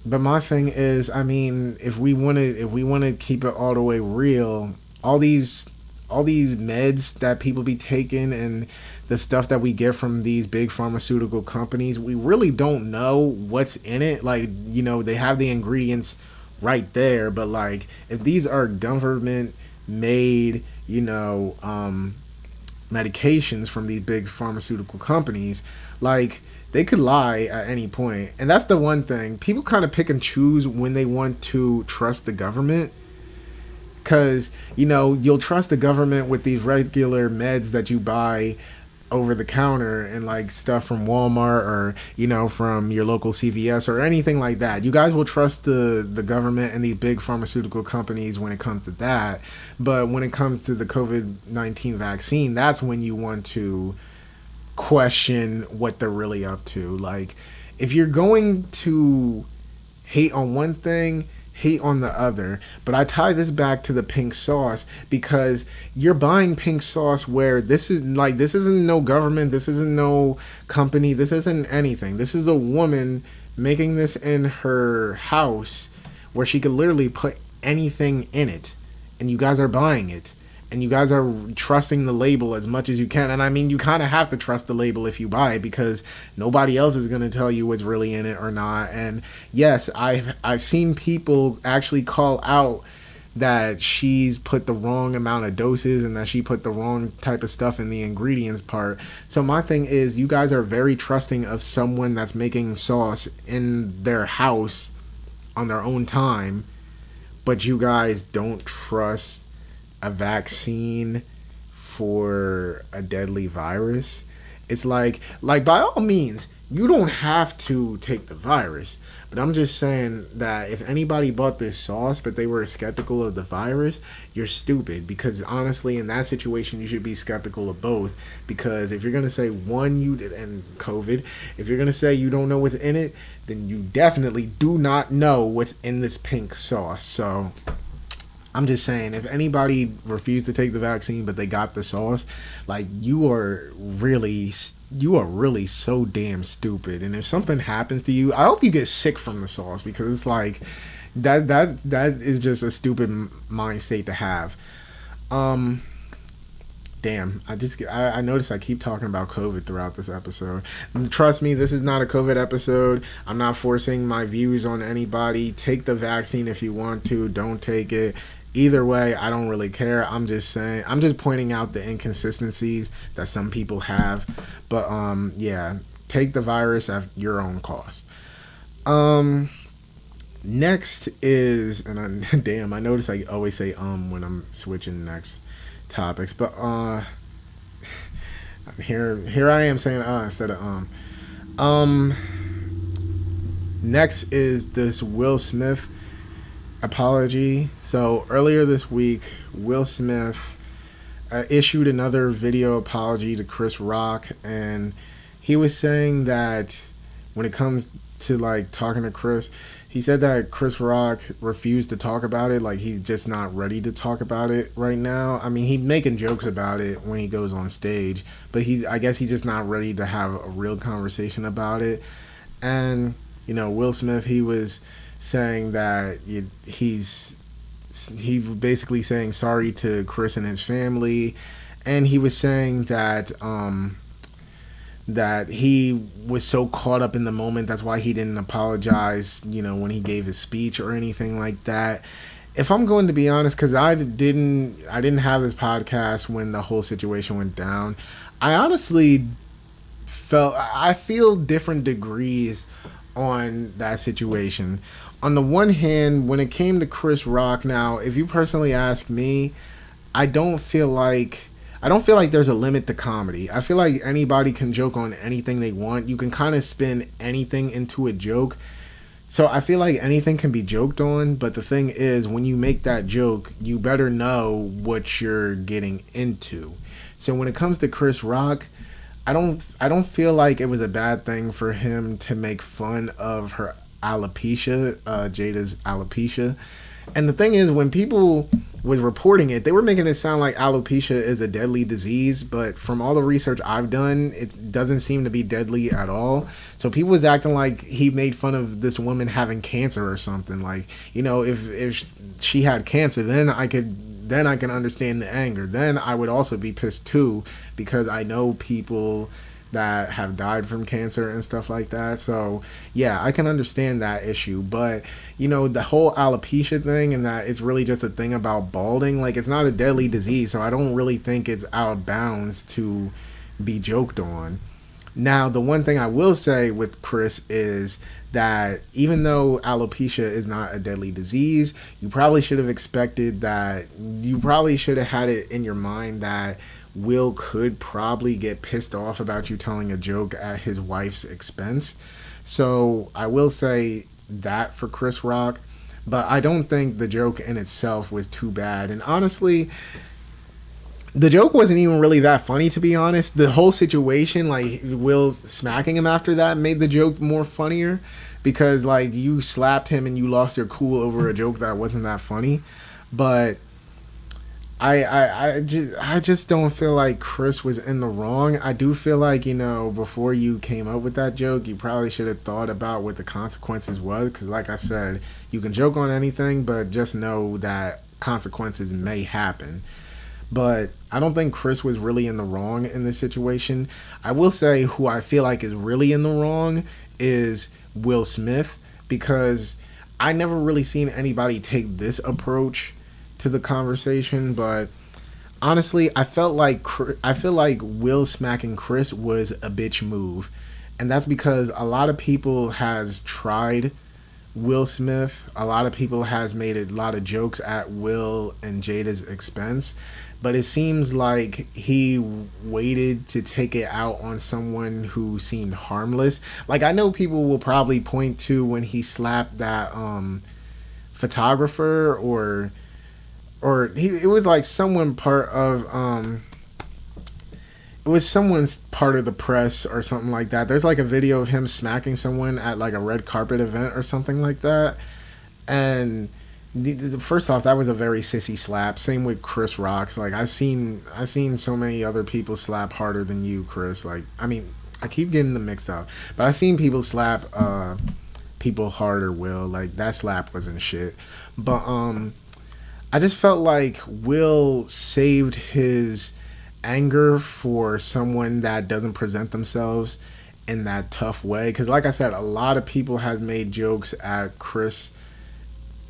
But my thing is, I mean, if we want to keep it all the way real, all these meds that people be taking and the stuff that we get from these big pharmaceutical companies, we really don't know what's in it. Like, they have the ingredients right there, but like, if these are government made, medications from these big pharmaceutical companies, like, they could lie at any point. And that's the one thing. People kind of pick and choose when they want to trust the government. Because, you'll trust the government with these regular meds that you buy over the counter and like stuff from Walmart or, from your local CVS or anything like that. You guys will trust the government and these big pharmaceutical companies when it comes to that. But when it comes to the COVID-19 vaccine, that's when you want to question what they're really up to. Like, if you're going to hate on one thing, hate on the other. But I tie this back to the pink sauce because you're buying pink sauce where this isn't no government, this isn't no company, this isn't anything. This is a woman making this in her house where she could literally put anything in it, and you guys are buying it. And you guys are trusting the label as much as you can. And I mean, you kind of have to trust the label if you buy it because nobody else is going to tell you what's really in it or not. And yes, I've seen people actually call out that she's put the wrong amount of doses and that she put the wrong type of stuff in the ingredients part. So my thing is, you guys are very trusting of someone that's making sauce in their house on their own time, but you guys don't trust a vaccine for a deadly virus. It's like by all means, you don't have to take the virus, but I'm just saying that if anybody bought this sauce but they were skeptical of the virus, you're stupid, because honestly in that situation you should be skeptical of both, because if you're going to say one, you did, and COVID, if you're going to say you don't know what's in it, then you definitely do not know what's in this pink sauce. So I'm just saying, if anybody refused to take the vaccine but they got the sauce, like, you are really so damn stupid. And if something happens to you, I hope you get sick from the sauce, because it's like that is just a stupid mind state to have. Damn, I noticed I keep talking about COVID throughout this episode. Trust me, this is not a COVID episode. I'm not forcing my views on anybody. Take the vaccine if you want to. Don't take it. Either way, I don't really care. I'm just pointing out the inconsistencies that some people have. But yeah, take the virus at your own cost. Next is, and damn, I notice I always say when I'm switching next topics, but here I am saying instead of next is this Will Smith apology. So earlier this week, Will Smith issued another video apology to Chris Rock, and he was saying that when it comes to like talking to Chris, he said that Chris Rock refused to talk about it, like he's just not ready to talk about it right now. I mean, he's making jokes about it when he goes on stage, but I guess he's just not ready to have a real conversation about it. And you know, Will Smith, he was saying that he's basically saying sorry to Chris and his family, and he was saying that that he was so caught up in the moment, that's why he didn't apologize, you know, when he gave his speech or anything like that. If I'm going to be honest, because I didn't have this podcast when the whole situation went down, I honestly feel different degrees on that situation. On the one hand, when it came to Chris Rock, now, if you personally ask me, I don't feel like there's a limit to comedy. I feel like anybody can joke on anything they want. You can kind of spin anything into a joke. So I feel like anything can be joked on, but the thing is, when you make that joke, you better know what you're getting into. So when it comes to Chris Rock, I don't feel like it was a bad thing for him to make fun of her alopecia, Jada's alopecia. And the thing is, when people was reporting it, they were making it sound like alopecia is a deadly disease, but from all the research I've done, it doesn't seem to be deadly at all. So people was acting like he made fun of this woman having cancer or something. Like, you know, if she had cancer, then I can understand the anger. Then I would also be pissed too, because I know people that have died from cancer and stuff like that. So yeah, I can understand that issue. But you know, the whole alopecia thing, and that it's really just a thing about balding, like, it's not a deadly disease, so I don't really think it's out of bounds to be joked on. Now, the one thing I will say with Chris is that even though alopecia is not a deadly disease, you probably should have expected that, you probably should have had it in your mind that Will could probably get pissed off about you telling a joke at his wife's expense. So I will say that for Chris Rock, but I don't think the joke in itself was too bad. And honestly, the joke wasn't even really that funny, to be honest. The whole situation, like Will smacking him after that, made the joke more funnier. because like you slapped him and you lost your cool over a joke that wasn't that funny. But I just don't feel like Chris was in the wrong. I do feel like, before you came up with that joke, you probably should have thought about what the consequences was. Because, like I said, you can joke on anything, but just know that consequences may happen. But I don't think Chris was really in the wrong in this situation. I will say who I feel like is really in the wrong is Will Smith, because I never really seen anybody take this approach to the conversation. But honestly, I feel like Will smacking Chris was a bitch move, and that's because a lot of people has tried Will Smith. A lot of people has made a lot of jokes at Will and Jada's expense, but it seems like he waited to take it out on someone who seemed harmless. Like, I know people will probably point to when he slapped that photographer, or it was like someone part of it was someone's part of the press or something like that. There's like a video of him smacking someone at like a red carpet event or something like that. And first off, that was a very sissy slap. Same with Chris Rock's. Like, I've seen so many other people slap harder than you, Chris. Like, I mean, I keep getting them mixed up, but I've seen people slap people harder. Will, like, that slap wasn't shit. But I just felt like Will saved his anger for someone that doesn't present themselves in that tough way. Because like I said, a lot of people has made jokes at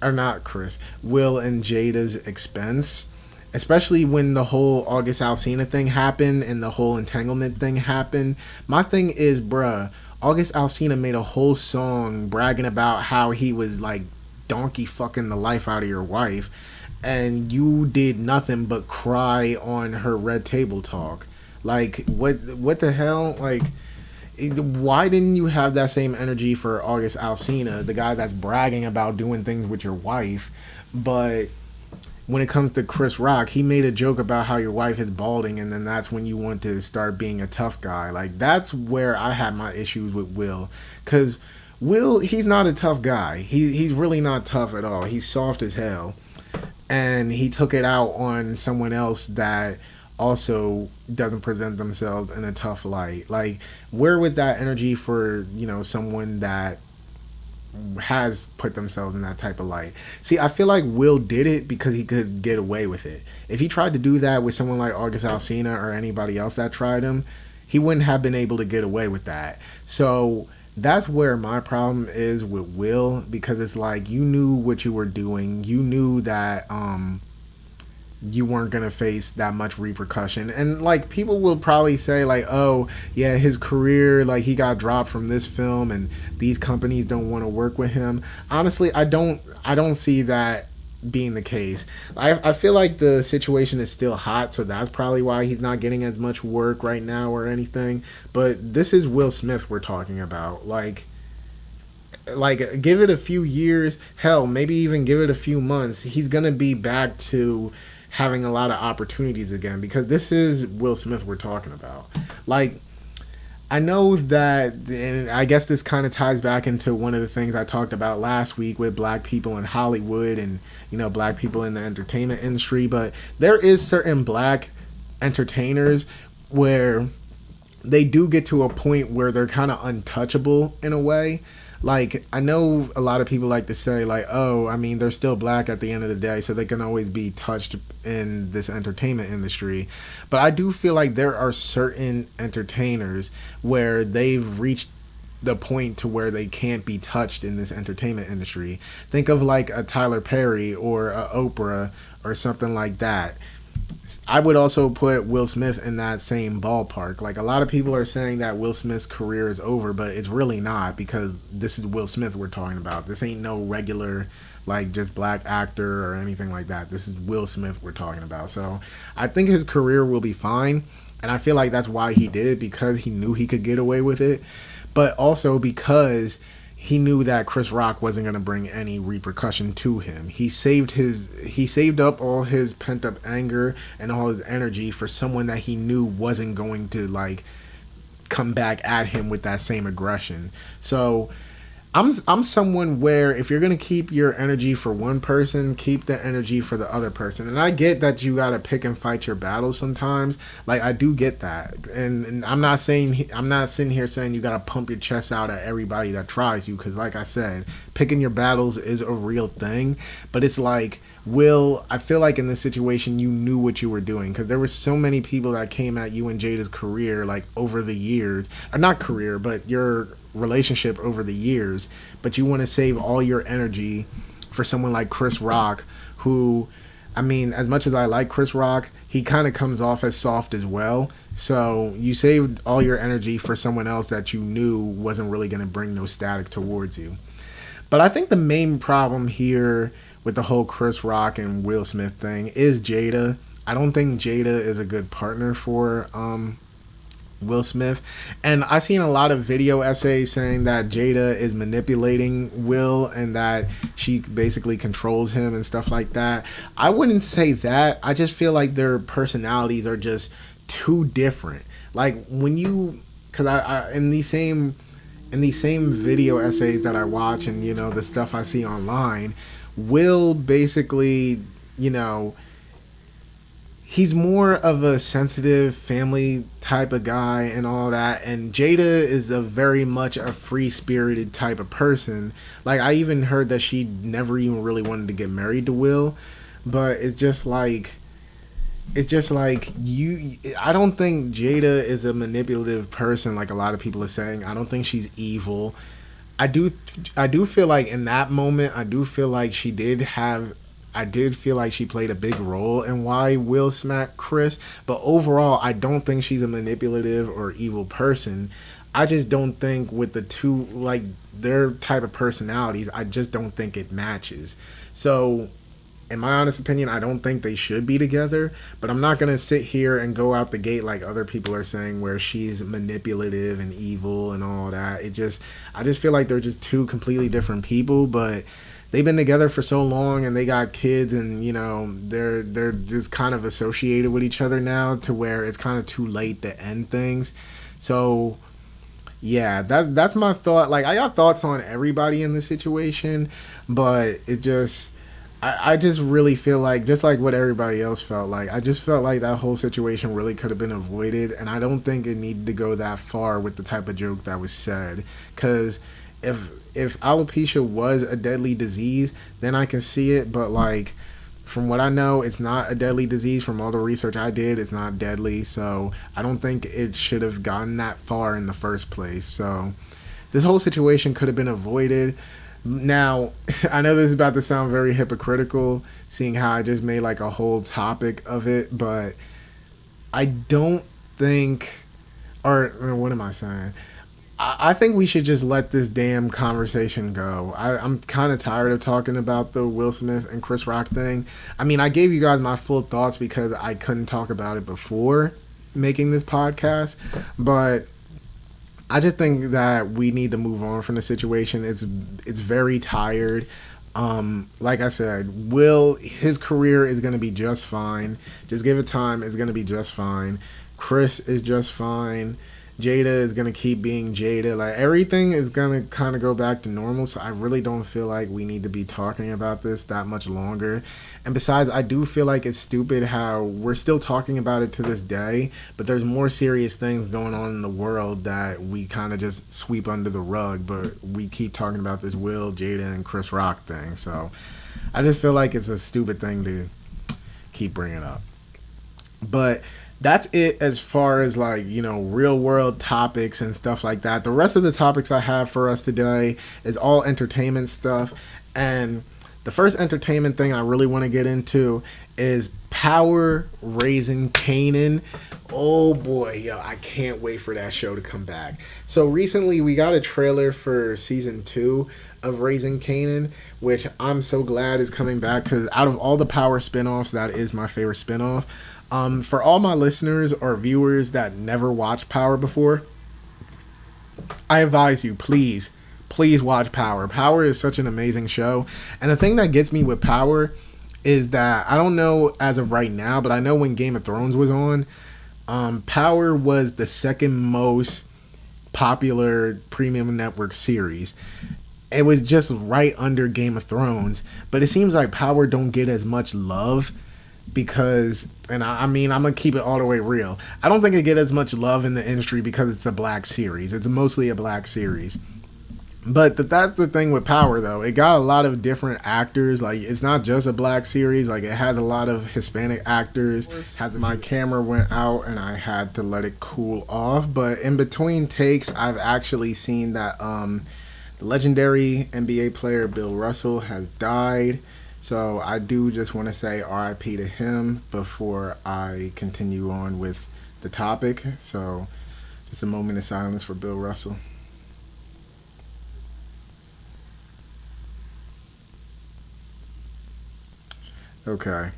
Will and Jada's expense, especially when the whole August Alsina thing happened and the whole entanglement thing happened. My thing is, bruh, August Alsina made a whole song bragging about how he was like donkey fucking the life out of your wife, and you did nothing but cry on her red table talk. Like, what the hell? Like, why didn't you have that same energy for August Alsina, the guy that's bragging about doing things with your wife? But when it comes to Chris Rock, he made a joke about how your wife is balding, and then that's when you want to start being a tough guy. Like, that's where I had my issues with Will. Because Will, he's not a tough guy. He's really not tough at all. He's soft as hell. And he took it out on someone else that also doesn't present themselves in a tough light. Like, where was that energy for, someone that has put themselves in that type of light? See, I feel like Will did it because he could get away with it. If he tried to do that with someone like August Alsina or anybody else that tried him, he wouldn't have been able to get away with that. So that's where my problem is with Will, because it's like, you knew what you were doing. You knew that you weren't going to face that much repercussion. And like, people will probably say like, oh yeah, his career, like, he got dropped from this film and these companies don't want to work with him. Honestly, I don't see that being the case. I feel like the situation is still hot, so that's probably why he's not getting as much work right now or anything. But this is Will Smith we're talking about. Like give it a few years, hell, maybe even give it a few months, he's gonna be back to having a lot of opportunities again, because this is Will Smith we're talking about. Like, I know that, and I guess this kind of ties back into one of the things I talked about last week with black people in Hollywood and, black people in the entertainment industry, but there is certain black entertainers where they do get to a point where they're kind of untouchable in a way. Like, I know a lot of people like to say, like, oh, I mean, they're still black at the end of the day, so they can always be touched in this entertainment industry. But I do feel like there are certain entertainers where they've reached the point to where they can't be touched in this entertainment industry. Think of like a Tyler Perry or a Oprah or something like that. I would also put Will Smith in that same ballpark. Like, a lot of people are saying that Will Smith's career is over, but it's really not, because this is Will Smith we're talking about. This ain't no regular, like, just black actor or anything like that. This is Will Smith we're talking about. So I think his career will be fine, and I feel like that's why he did it, because he knew he could get away with it, but also because he knew that Chris Rock wasn't going to bring any repercussion to him. He saved up all his pent up anger and all his energy for someone that he knew wasn't going to like come back at him with that same aggression. So I'm someone where if you're gonna keep your energy for one person, keep the energy for the other person. And I get that you gotta pick and fight your battles sometimes. Like I do get that, and I'm not sitting here saying you gotta pump your chest out at everybody that tries you, because like I said, picking your battles is a real thing. But it's like, I feel like in this situation you knew what you were doing, because there were so many people that came at you and Jada's career, like over the years, or not career, but your relationship over the years. But you want to save all your energy for someone like Chris Rock, who, I mean, as much as I like Chris Rock, he kind of comes off as soft as well. So you saved all your energy for someone else that you knew wasn't really going to bring no static towards you. But I think the main problem here with the whole Chris Rock and Will Smith thing is Jada. I don't think Jada is a good partner for Will Smith. And I've seen a lot of video essays saying that Jada is manipulating Will and that she basically controls him and stuff like that. I wouldn't say that. I just feel like their personalities are just too different. Like when you, because I in these same video essays that I watch and, you know, the stuff I see online, Will basically, you know, he's more of a sensitive family type of guy and all that, and Jada is a very much a free-spirited type of person. Like I even heard that she never even really wanted to get married to Will, but it's just like you, I don't think Jada is a manipulative person like a lot of people are saying. I don't think she's evil. I do feel like in that moment, I did feel like she played a big role in why Will smacked Chris. But overall, I don't think she's a manipulative or evil person. I just don't think with the two, like their type of personalities, I just don't think it matches. So in my honest opinion, I don't think they should be together, but I'm not going to sit here and go out the gate like other people are saying where she's manipulative and evil and all that. I just feel like they're just two completely different people, but they've been together for so long and they got kids, and you know, they're just kind of associated with each other now to where it's kind of too late to end things. So yeah, that's my thought. Like I got thoughts on everybody in this situation, but it just, I just really feel like, just like what everybody else felt like, I just felt like that whole situation really could have been avoided, and I don't think it needed to go that far with the type of joke that was said. Because if alopecia was a deadly disease, then I can see it, but like from what I know, it's not a deadly disease. From all the research I did, it's not deadly, so I don't think it should have gotten that far in the first place. So this whole situation could have been avoided. Now, I know this is about to sound very hypocritical, seeing how I just made like a whole topic of it, but I don't think, or what am I saying? I think we should just let this damn conversation go. I'm kind of tired of talking about the Will Smith and Chris Rock thing. I mean, I gave you guys my full thoughts because I couldn't talk about it before making this podcast, but I just think that we need to move on from the situation. It's very tired. Like I said, his career is going to be just fine. Just give it time. It's going to be just fine. Chris is just fine. Jada is going to keep being Jada. Like everything is going to kind of go back to normal. So I really don't feel like we need to be talking about this that much longer. And besides, I do feel like it's stupid how we're still talking about it to this day, but there's more serious things going on in the world that we kind of just sweep under the rug, but we keep talking about this Will, Jada, and Chris Rock thing. So I just feel like it's a stupid thing to keep bringing up. But that's it as far as like, you know, real world topics and stuff like that. The rest of the topics I have for us today is all entertainment stuff. And the first entertainment thing I really want to get into is Power Raising Kanan. Oh boy, yo, I can't wait for that show to come back. So recently we got a trailer for season 2 of Raising Kanan, which I'm so glad is coming back, because out of all the Power spinoffs, that is my favorite spinoff. For all my listeners or viewers that never watched Power before, I advise you, please watch Power. Power is such an amazing show. And the thing that gets me with Power is that, I don't know as of right now, but I know when Game of Thrones was on, Power was the second most popular premium network series. it was just right under Game of Thrones. But it seems like Power don't get as much love because, and I mean, I'm gonna keep it all the way real. I don't think it get as much love in the industry because it's a black series. It's mostly a black series. But that's the thing with Power, though. It got a lot of different actors. Like, it's not just a black series. Like, it has a lot of Hispanic actors. My camera went out and I had to let it cool off. But in between takes, I've actually seen that the legendary NBA player Bill Russell has died. So I do just want to say R.I.P. to him before I continue on with the topic. So just a moment of silence for Bill Russell. Okay,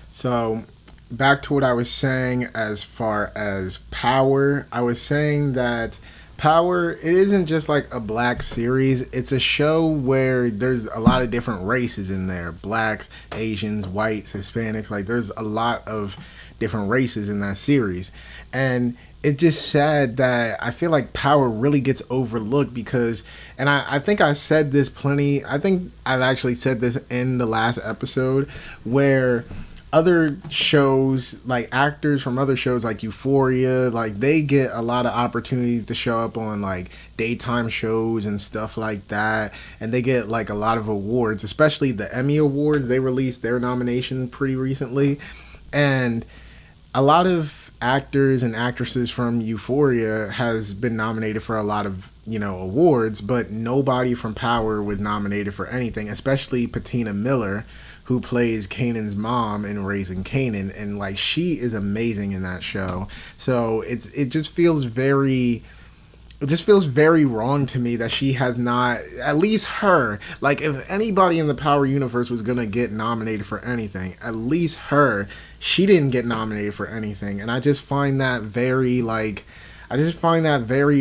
so back to what I was saying as far as Power. I was saying that Power, it isn't just like a black series. It's a show where there's a lot of different races in there. Blacks, Asians, whites, Hispanics. Like, there's a lot of different races in that series. And it's just sad that I feel like Power really gets overlooked because, and I think I said this plenty, I think I've actually said this in the last episode, where other shows, like actors from other shows like Euphoria, like they get a lot of opportunities to show up on like daytime shows and stuff like that, and they get like a lot of awards, especially the Emmy Awards. They released their nomination pretty recently, and a lot of actors and actresses from Euphoria has been nominated for a lot of, you know, awards, but nobody from Power was nominated for anything, especially Patina Miller, who plays Kanan's mom in Raising Kanan, and like she is amazing in that show. So it just feels very wrong to me that she has not, at least her, like if anybody in the Power universe was gonna get nominated for anything, at least her, she didn't get nominated for anything. And I just find that very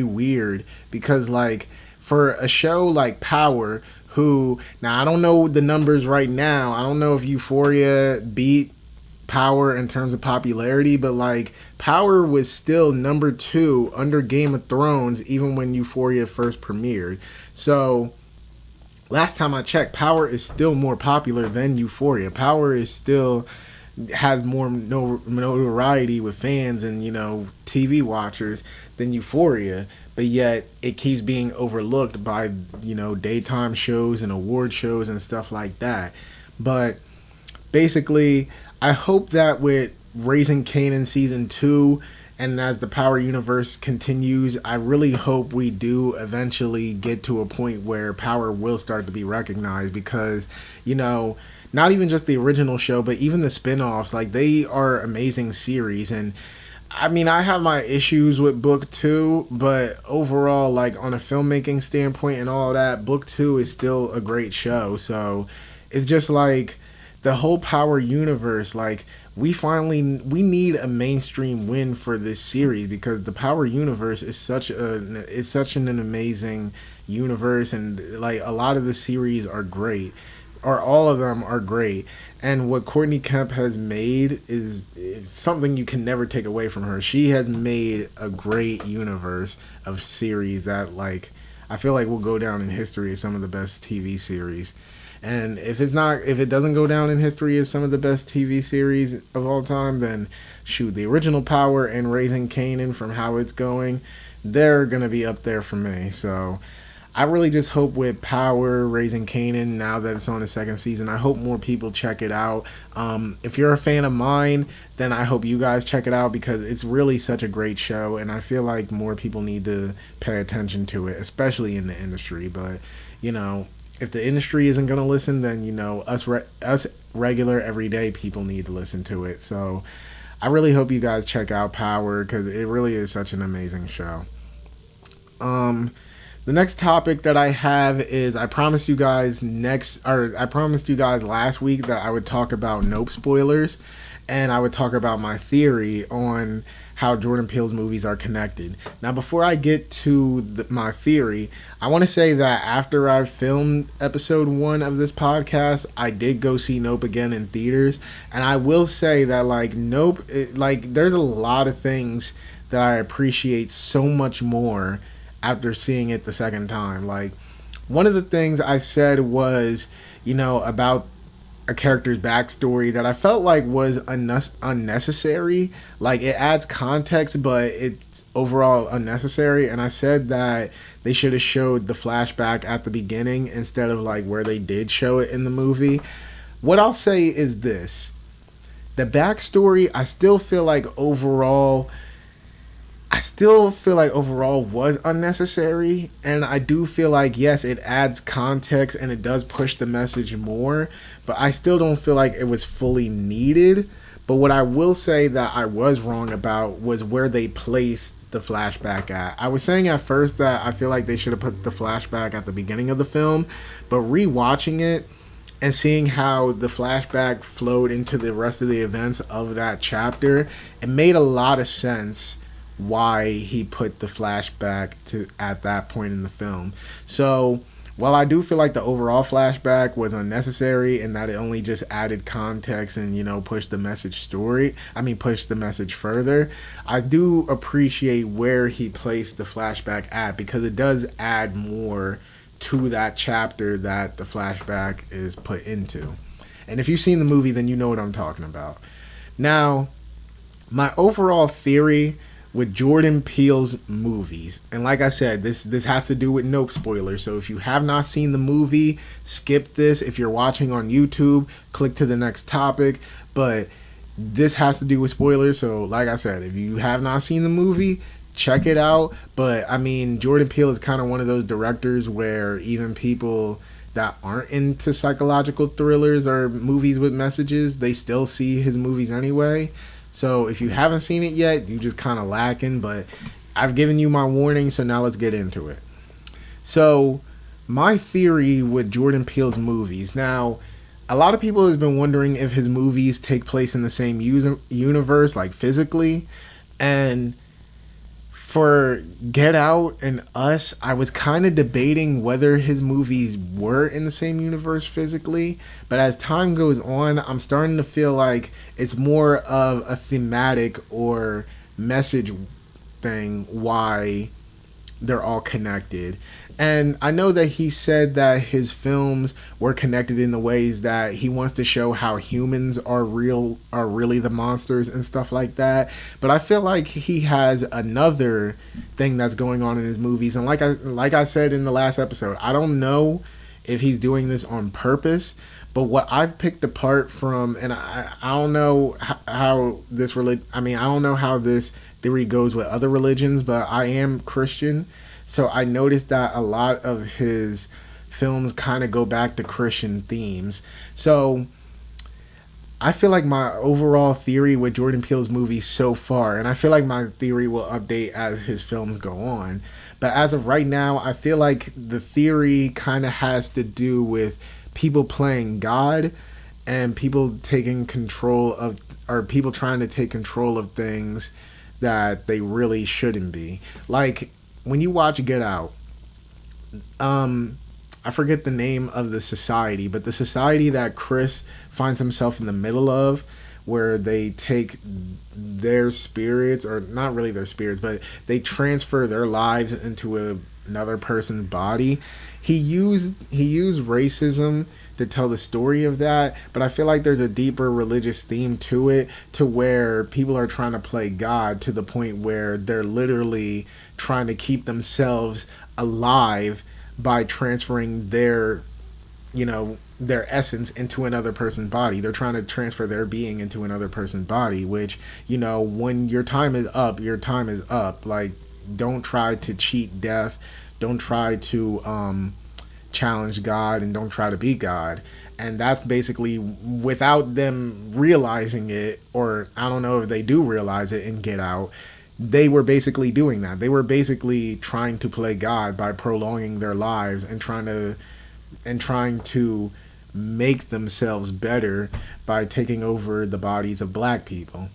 weird because like for a show like Power, who, now I don't know the numbers right now, I don't know if Euphoria beat Power in terms of popularity, but like Power was still number 2 under Game of Thrones even when Euphoria first premiered. So last time I checked, Power is still more popular than Euphoria. Power is still has more notoriety with fans and, you know, TV watchers than Euphoria, but yet it keeps being overlooked by, you know, daytime shows and award shows and stuff like that. But basically, I hope that with Raising Kanan season 2 and as the Power universe continues, I really hope we do eventually get to a point where Power will start to be recognized because, you know, not even just the original show, but even the spin-offs, like they are amazing series. And I mean, I have my issues with Book 2, but overall, like on a filmmaking standpoint and all that, Book 2 is still a great show. So it's just like the whole Power universe, like we need a mainstream win for this series because the Power universe is such an amazing universe, and like a lot of the series are great, or all of them are great. And what Courtney Kemp has made is something you can never take away from her. She has made a great universe of series that, like, I feel like will go down in history as some of the best TV series. And if it doesn't go down in history as some of the best TV series of all time, then shoot, the original Power and Raising Kanan, from how it's going, they're gonna be up there for me. So I really just hope with Power, Raising Kanan, now that it's on the second season, I hope more people check it out. If you're a fan of mine, then I hope you guys check it out because it's really such a great show, and I feel like more people need to pay attention to it, especially in the industry. But, you know, if the industry isn't going to listen, then, you know, us regular, everyday people need to listen to it. So I really hope you guys check out Power because it really is such an amazing show. The next topic that I have is I promised you guys last week that I would talk about Nope spoilers, and I would talk about my theory on how Jordan Peele's movies are connected. Now, before I get to my theory, I want to say that after I filmed episode 1 of this podcast, I did go see Nope again in theaters, and I will say that, like, Nope, there's a lot of things that I appreciate so much more after seeing it the second time. Like, one of the things I said was, about a character's backstory that I felt like was unnecessary. Like, it adds context, but it's overall unnecessary. And I said that they should have showed the flashback at the beginning instead of like where they did show it in the movie. What I'll say is this: the backstory, I still feel like overall was unnecessary, and I do feel like, yes, it adds context and it does push the message more, but I still don't feel like it was fully needed. But what I will say that I was wrong about was where they placed the flashback at. I was saying at first that I feel like they should have put the flashback at the beginning of the film, but rewatching it and seeing how the flashback flowed into the rest of the events of that chapter, it made a lot of sense why he put the flashback to at that point in the film. So while I do feel like the overall flashback was unnecessary and that it only just added context and pushed the pushed the message further, I do appreciate where he placed the flashback at, because it does add more to that chapter that the flashback is put into. And if you've seen the movie, then you know what I'm talking about. Now, my overall theory with Jordan Peele's movies, and like I said, this has to do with Nope spoilers, so if you have not seen the movie, skip this. If you're watching on YouTube, click to the next topic, but this has to do with spoilers, so like I said, if you have not seen the movie, check it out. But I mean, Jordan Peele is kind of one of those directors where even people that aren't into psychological thrillers or movies with messages, they still see his movies anyway. So if you haven't seen it yet, you just kind of lacking, but I've given you my warning, so now let's get into it. So my theory with Jordan Peele's movies. Now, a lot of people have been wondering if his movies take place in the same universe, like physically. And for Get Out and Us, I was kind of debating whether his movies were in the same universe physically, but as time goes on, I'm starting to feel like it's more of a thematic or message thing why they're all connected. And I know that he said that his films were connected in the ways that he wants to show how humans are really the monsters and stuff like that. But I feel like he has another thing that's going on in his movies. And like I said in the last episode, I don't know if he's doing this on purpose. But what I've picked apart from, and I don't know how this I don't know how this theory goes with other religions, but I am Christian. So I noticed that a lot of his films kind of go back to Christian themes. So I feel like my overall theory with Jordan Peele's movies so far, and I feel like my theory will update as his films go on, but as of right now, I feel like the theory kind of has to do with people playing God and people taking control of, or people trying to take control of things that they really shouldn't be. Like, when you watch Get Out, I forget the name of the society, but the society that Chris finds himself in the middle of, where they take their spirits, or not really their spirits, but they transfer their lives into another person's body. He used racism to tell the story of that, but I feel like there's a deeper religious theme to it, to where people are trying to play God to the point where they're literally trying to keep themselves alive by transferring their essence into another person's body. They're trying to transfer their being into another person's body, which, when your time is up, your time is up. Like, don't try to cheat death. Don't try to challenge God, and don't try to be God. And that's basically, without them realizing it, or I don't know if they do realize it and Get Out, they were basically doing that. They were basically trying to play God by prolonging their lives and trying to make themselves better by taking over the bodies of black people.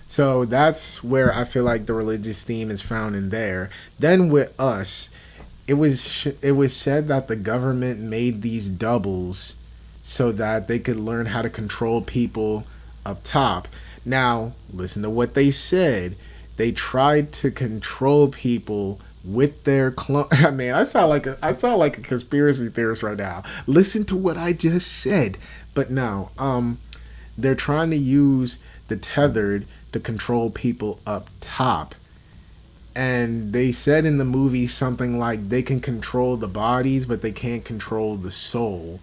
So that's where I feel like the religious theme is found in there. Then with Us, it was said that the government made these doubles so that they could learn how to control people up top. Now, listen to what they said. They tried to control people with their clone. I mean, I sound like a conspiracy theorist right now. Listen to what I just said. But no, they're trying to use the tethered to control people up top. And they said in the movie something like they can control the bodies, but they can't control the soul.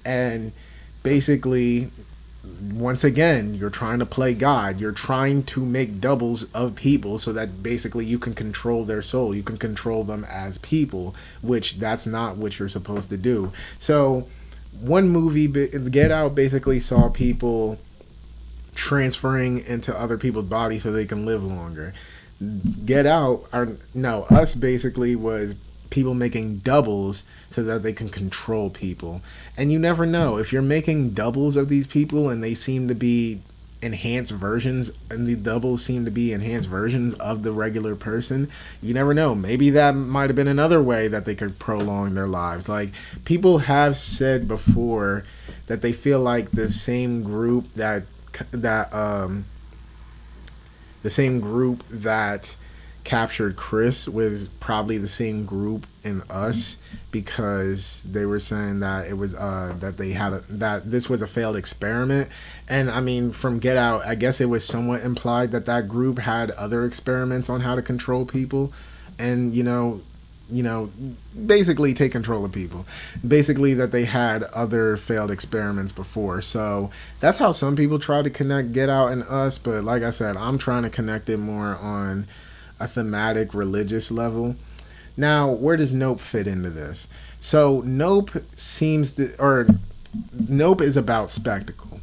And basically, once again, you're trying to play God. You're trying to make doubles of people so that basically you can control their soul. You can control them as people, which that's not what you're supposed to do. So, one movie, Get Out, basically saw people transferring into other people's bodies so they can live longer. Get Out, Us basically was people making doubles so that they can control people. And you never know, if you're making doubles of these people and they seem to be enhanced versions, and the doubles seem to be enhanced versions of the regular person, you never know, maybe that might have been another way that they could prolong their lives. Like, people have said before that they feel like the same group that captured Chris was probably the same group in Us, because they were saying that it was that this was a failed experiment. And I mean, from Get Out, I guess it was somewhat implied that that group had other experiments on how to control people, and basically take control of people. Basically, that they had other failed experiments before. So that's how some people try to connect Get Out and Us. But like I said, I'm trying to connect it more on a thematic religious level. Now, where does Nope fit into this? So Nope Nope is about spectacle.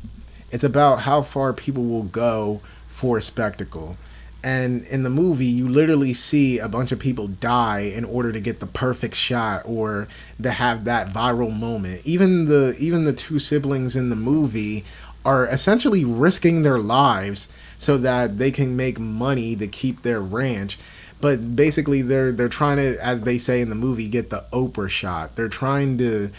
It's about how far people will go for spectacle. And in the movie, you literally see a bunch of people die in order to get the perfect shot or to have that viral moment. Even the two siblings in the movie are essentially risking their lives so that they can make money to keep their ranch. But basically, they're trying to, as they say in the movie, get the Oprah shot. They're trying to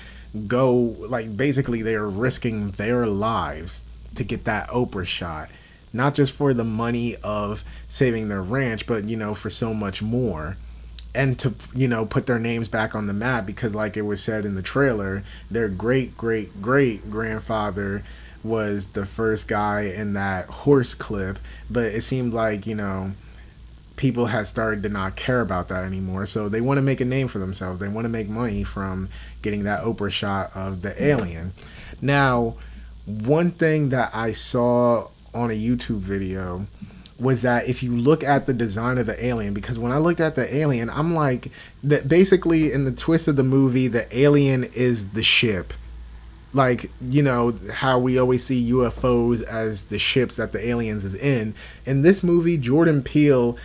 go, like, basically they're risking their lives to get that Oprah shot. Not just for the money of saving their ranch, but, for so much more. And to, put their names back on the map, because like it was said in the trailer, their great-great-great-grandfather was the first guy in that horse clip. But it seemed like, people had started to not care about that anymore. So they want to make a name for themselves. They want to make money from getting that Oprah shot of the alien. Now, one thing that I saw on a YouTube video was that if you look at the design of the alien, because when I looked at the alien, I'm like, that basically in the twist of the movie, the alien is the ship. Like, how we always see UFOs as the ships that the aliens is in. In this movie, Jordan Peele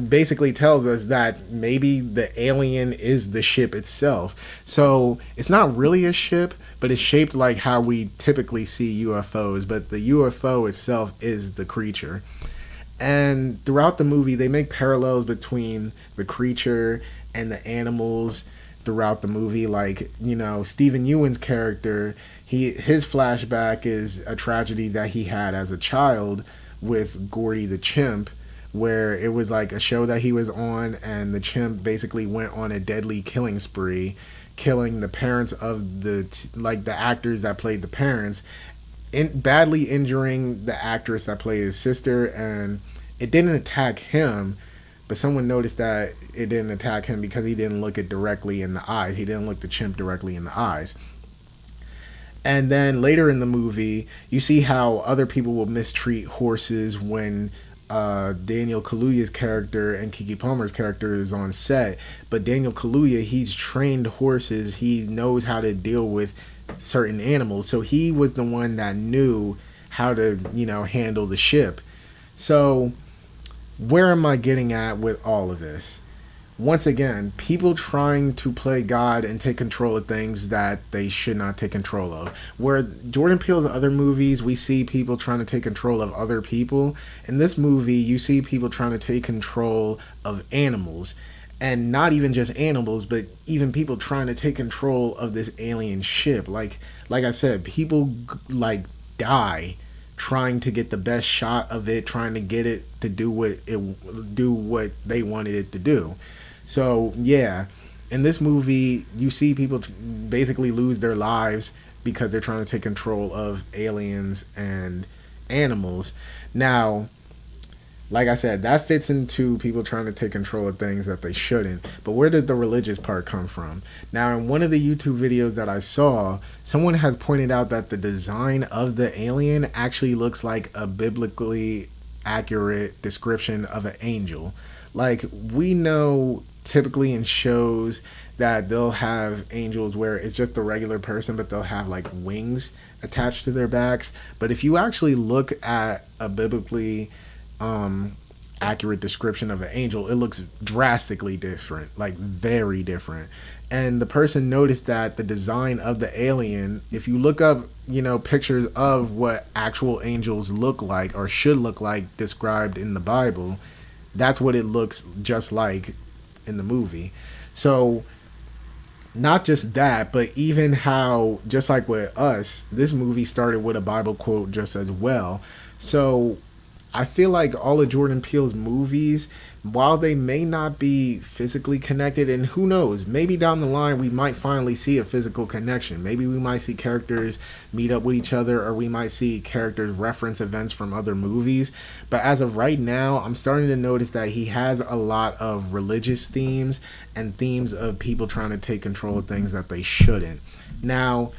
basically tells us that maybe the alien is the ship itself. So it's not really a ship, but it's shaped like how we typically see UFOs, but the UFO itself is the creature. And throughout the movie, they make parallels between the creature and the animals throughout the movie. Like, Stephen Ewan's character, his flashback is a tragedy that he had as a child with Gordy the chimp, where it was like a show that he was on, and the chimp basically went on a deadly killing spree, killing the parents of the actors that played the parents, badly injuring the actress that played his sister. And it didn't attack him, but someone noticed that it didn't attack him because he didn't look it directly in the eyes. He didn't look the chimp directly in the eyes. And then later in the movie, you see how other people will mistreat horses when Daniel Kaluuya's character and Keke Palmer's character is on set. But Daniel Kaluuya, he's trained horses. He knows how to deal with certain animals. So he was the one that knew how to, handle the ship. So where am I getting at with all of this? Once again, people trying to play God and take control of things that they should not take control of. Where Jordan Peele's other movies, we see people trying to take control of other people. In this movie, you see people trying to take control of animals. And not even just animals, but even people trying to take control of this alien ship. Like I said, people die trying to get the best shot of it, trying to get it to do what they wanted it to do. So yeah, in this movie, you see people basically lose their lives because they're trying to take control of aliens and animals. Now, like I said, that fits into people trying to take control of things that they shouldn't. But where did the religious part come from? Now, in one of the YouTube videos that I saw, someone has pointed out that the design of the alien actually looks like a biblically accurate description of an angel. Like, we know typically in shows that they'll have angels where it's just a regular person, but they'll have like wings attached to their backs. But if you actually look at a biblically accurate description of an angel, it looks drastically different, like very different. And the person noticed that the design of the alien, if you look up, pictures of what actual angels look like or should look like described in the Bible, that's what it looks just like in the movie. So not just that, but even how, just like with Us, this movie started with a Bible quote just as well. So I feel like all of Jordan Peele's movies, while they may not be physically connected, and who knows, maybe down the line we might finally see a physical connection. Maybe we might see characters meet up with each other, or we might see characters reference events from other movies. But as of right now, I'm starting to notice that he has a lot of religious themes and themes of people trying to take control of things that they shouldn't. Now,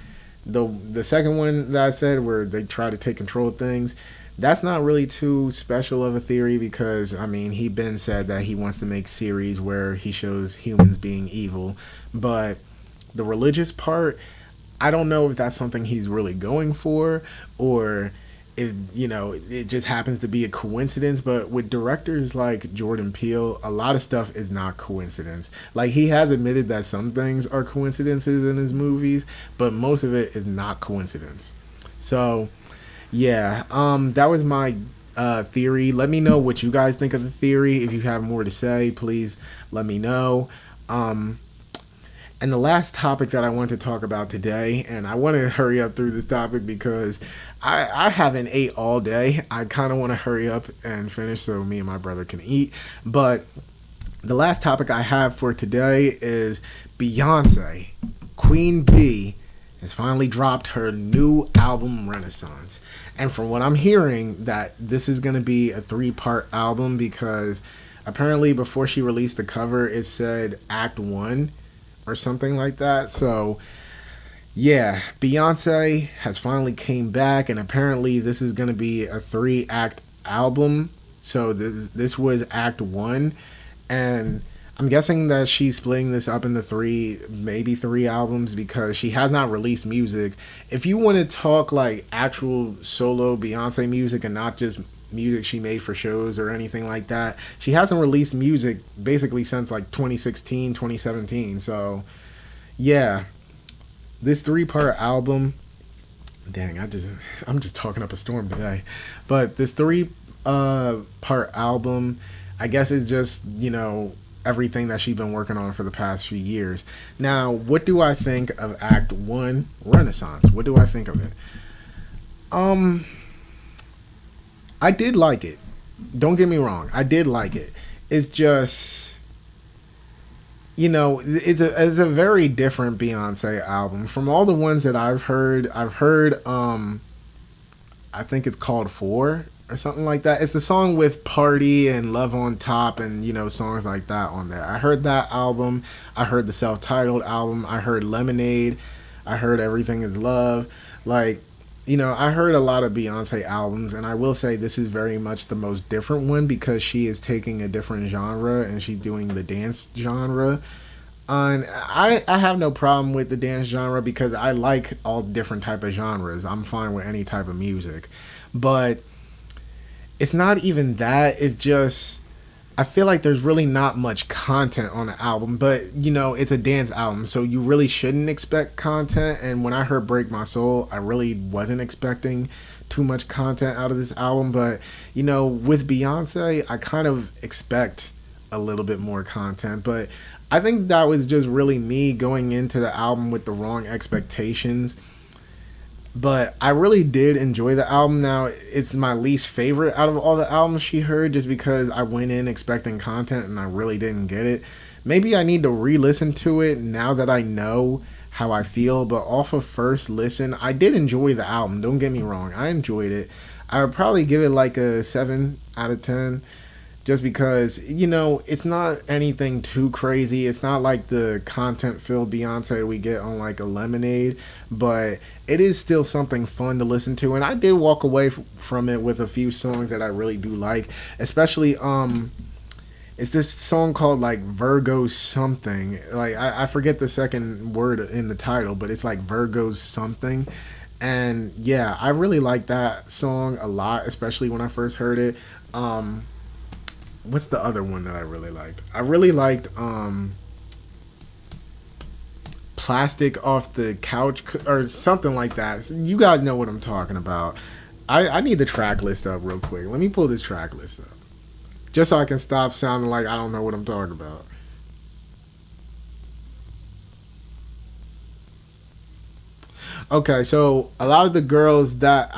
the second one that I said, where they try to take control of things, that's not really too special of a theory, because he been said that he wants to make series where he shows humans being evil. But the religious part, I don't know if that's something he's really going for, or if it just happens to be a coincidence. But with directors like Jordan Peele, a lot of stuff is not coincidence. Like, he has admitted that some things are coincidences in his movies, but most of it is not coincidence. So yeah, that was my theory. Let me know what you guys think of the theory. If you have more to say, please let me know. And the last topic that I want to talk about today, and I want to hurry up through this topic because I haven't ate all day. I kind of want to hurry up and finish so me and my brother can eat. But the last topic I have for today is Beyoncé, Queen Bee, has finally dropped her new album, Renaissance. And from what I'm hearing, that this is going to be a 3-part album, because apparently before she released the cover, it said Act 1 or something like that. So yeah, Beyonce has finally came back, and apparently this is going to be a 3-act album. So this was Act 1, and I'm guessing that she's splitting this up into 3, maybe 3 albums, because she has not released music. If you want to talk like actual solo Beyonce music and not just music she made for shows or anything like that, she hasn't released music basically since like 2016, 2017. So yeah, this 3-part album, dang, I'm just talking up a storm today. But this 3-part album, I guess it's just, everything that she's been working on for the past few years. Now, what do I think of Act 1, Renaissance? What do I think of it? I did like it. Don't get me wrong. I did like it. It's just, it's a very different Beyonce album. From all the ones that I've heard, I think it's called 4 or something like that. It's the song with Party and Love on Top and, songs like that on there. I heard that album. I heard the self-titled album. I heard Lemonade. I heard Everything Is Love. Like, I heard a lot of Beyonce albums, and I will say this is very much the most different one, because she is taking a different genre and she's doing the dance genre. And I have no problem with the dance genre, because I like all different type of genres. I'm fine with any type of music. But it's not even that. It's just, I feel like there's really not much content on the album. But, it's a dance album, so you really shouldn't expect content. And when I heard Break My Soul, I really wasn't expecting too much content out of this album. But, with Beyonce, I kind of expect a little bit more content. But I think that was just really me going into the album with the wrong expectations. But I really did enjoy the album. Now, it's my least favorite out of all the albums she heard, just because I went in expecting content and I really didn't get it. maybe I need to re-listen to it now that I know how I feel. But off of first listen, I did enjoy the album. Don't get me wrong, I enjoyed it. I would probably give it like a 7 out of 10, just because it's not anything too crazy. It's not like the content filled Beyonce we get on like a Lemonade, but it is still something fun to listen to, and I did walk away from it with a few songs that I really do like, especially it's this song called like Virgo something. Like I forget the second word in the title, but it's like Virgo something. And yeah, I really like that song a lot, especially when I first heard it. What's the other one that I really liked? I really liked Plastic Off the Couch or something like that. You guys know what I'm talking about. I need the track list up real quick. Let me pull this track list up, just so I can stop sounding like I don't know what I'm talking about. Okay, so a lot of the girls that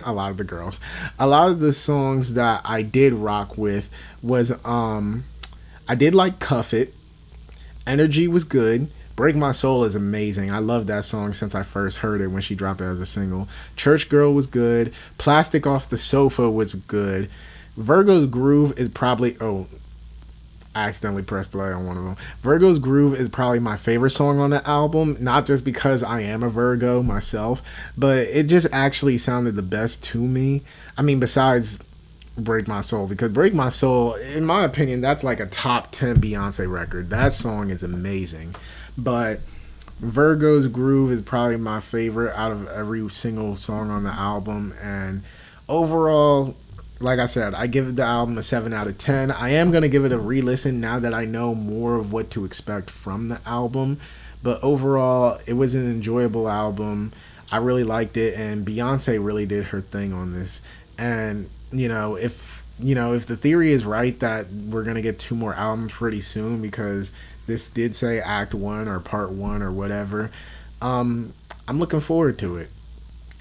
a lot of the girls, a lot of the songs that I did rock with was I did like Cuff It. Energy was good. Break My Soul is amazing. I love that song since I first heard it when she dropped it as a single. Church Girl was good. Plastic Off the Sofa was good. Virgo's Groove is probably I accidentally pressed play on one of them. Virgo's Groove is probably my favorite song on the album, not just because I am a Virgo myself, but it just actually sounded the best to me. I mean, besides Break My Soul, because Break My Soul, in my opinion, that's like a top 10 Beyonce record. That song is amazing. But Virgo's Groove is probably my favorite out of every single song on the album. And overall, like I said, I give the album a 7 out of 10. I am going to give it a re-listen now that I know more of what to expect from the album. But overall, it was an enjoyable album. I really liked it, and Beyonce really did her thing on this. And, if the theory is right that we're going to get 2 more albums pretty soon, because this did say Act 1 or Part 1 or whatever, I'm looking forward to it.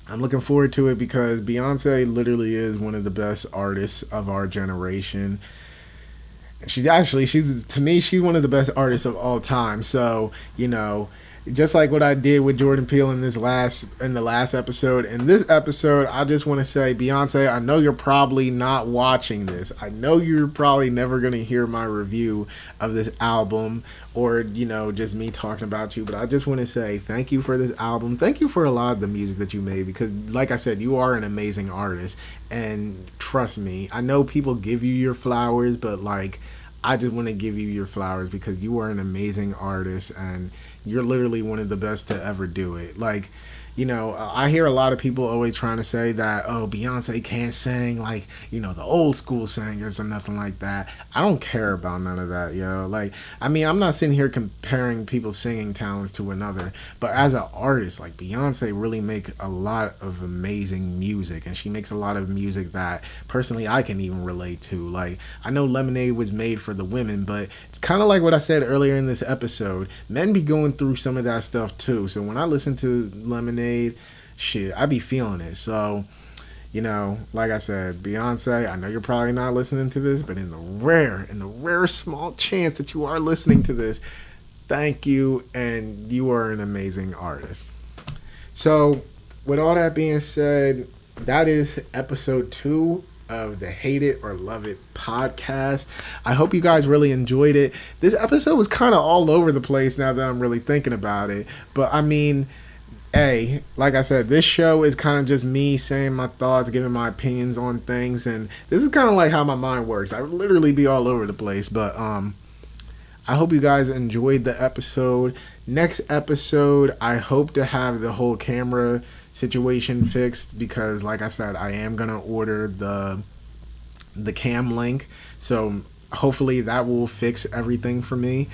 I'm looking forward to it because Beyonce literally is one of the best artists of our generation. She's to me, she's one of the best artists of all time. So, just like what I did with Jordan Peele in the last episode. In this episode, I just want to say, Beyonce, I know you're probably not watching this. I know you're probably never going to hear my review of this album or, just me talking about you. But I just want to say thank you for this album. Thank you for a lot of the music that you made, because like I said, you are an amazing artist. And trust me, I know people give you your flowers, but I just want to give you your flowers because you are an amazing artist and you're literally one of the best to ever do it. I hear a lot of people always trying to say that, oh, Beyonce can't sing like, the old school singers or nothing like that. I don't care about none of that, yo. I'm not sitting here comparing people's singing talents to another, but as an artist, Beyonce really make a lot of amazing music, and she makes a lot of music that personally I can even relate to. I know Lemonade was made for the women, but it's kind of like what I said earlier in this episode. Men be going through some of that stuff too. So when I listen to Lemonade, shit, I be feeling it. So, like I said, Beyonce, I know you're probably not listening to this, but in the rare small chance that you are listening to this, thank you, and you are an amazing artist. So, with all that being said, that is episode 2 of the Hate It or Love It podcast. I hope you guys really enjoyed it. This episode was kind of all over the place now that I'm really thinking about it, but hey, like I said, this show is kind of just me saying my thoughts, giving my opinions on things, and this is kind of like how my mind works. I literally be all over the place, but I hope you guys enjoyed the episode. Next episode, I hope to have the whole camera situation fixed because, like I said, I am going to order the cam link, so hopefully that will fix everything for me.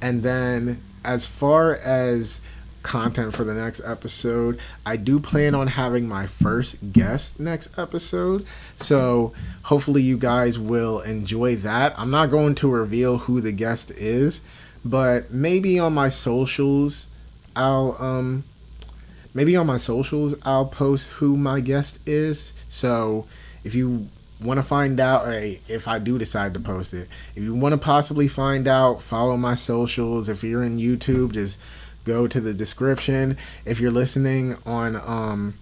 And then as far as content for the next episode, I do plan on having my first guest next episode, so hopefully you guys will enjoy that. I'm not going to reveal who the guest is, but maybe on my socials I'll post who my guest is. So if you want to find out, if I do decide to post it, if you want to possibly find out, follow my socials. If you're in YouTube, just go to the description. If you're listening on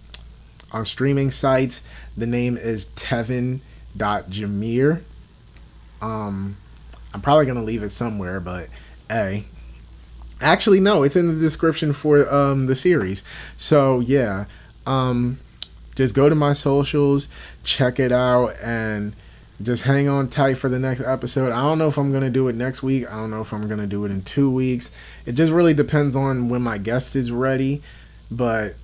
streaming sites, the name is Tevin.Jameer. I'm probably gonna leave it somewhere, but actually no, it's in the description for the series. So yeah, just go to my socials, check it out, and just hang on tight for the next episode. I don't know if I'm going to do it next week. I don't know if I'm going to do it in 2 weeks. It just really depends on when my guest is ready. But,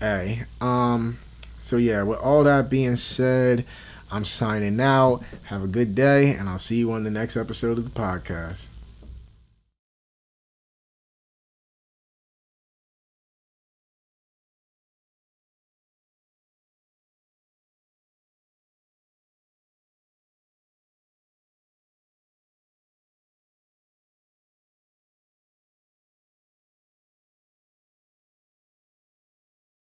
so yeah, with all that being said, I'm signing out. Have a good day, and I'll see you on the next episode of the podcast.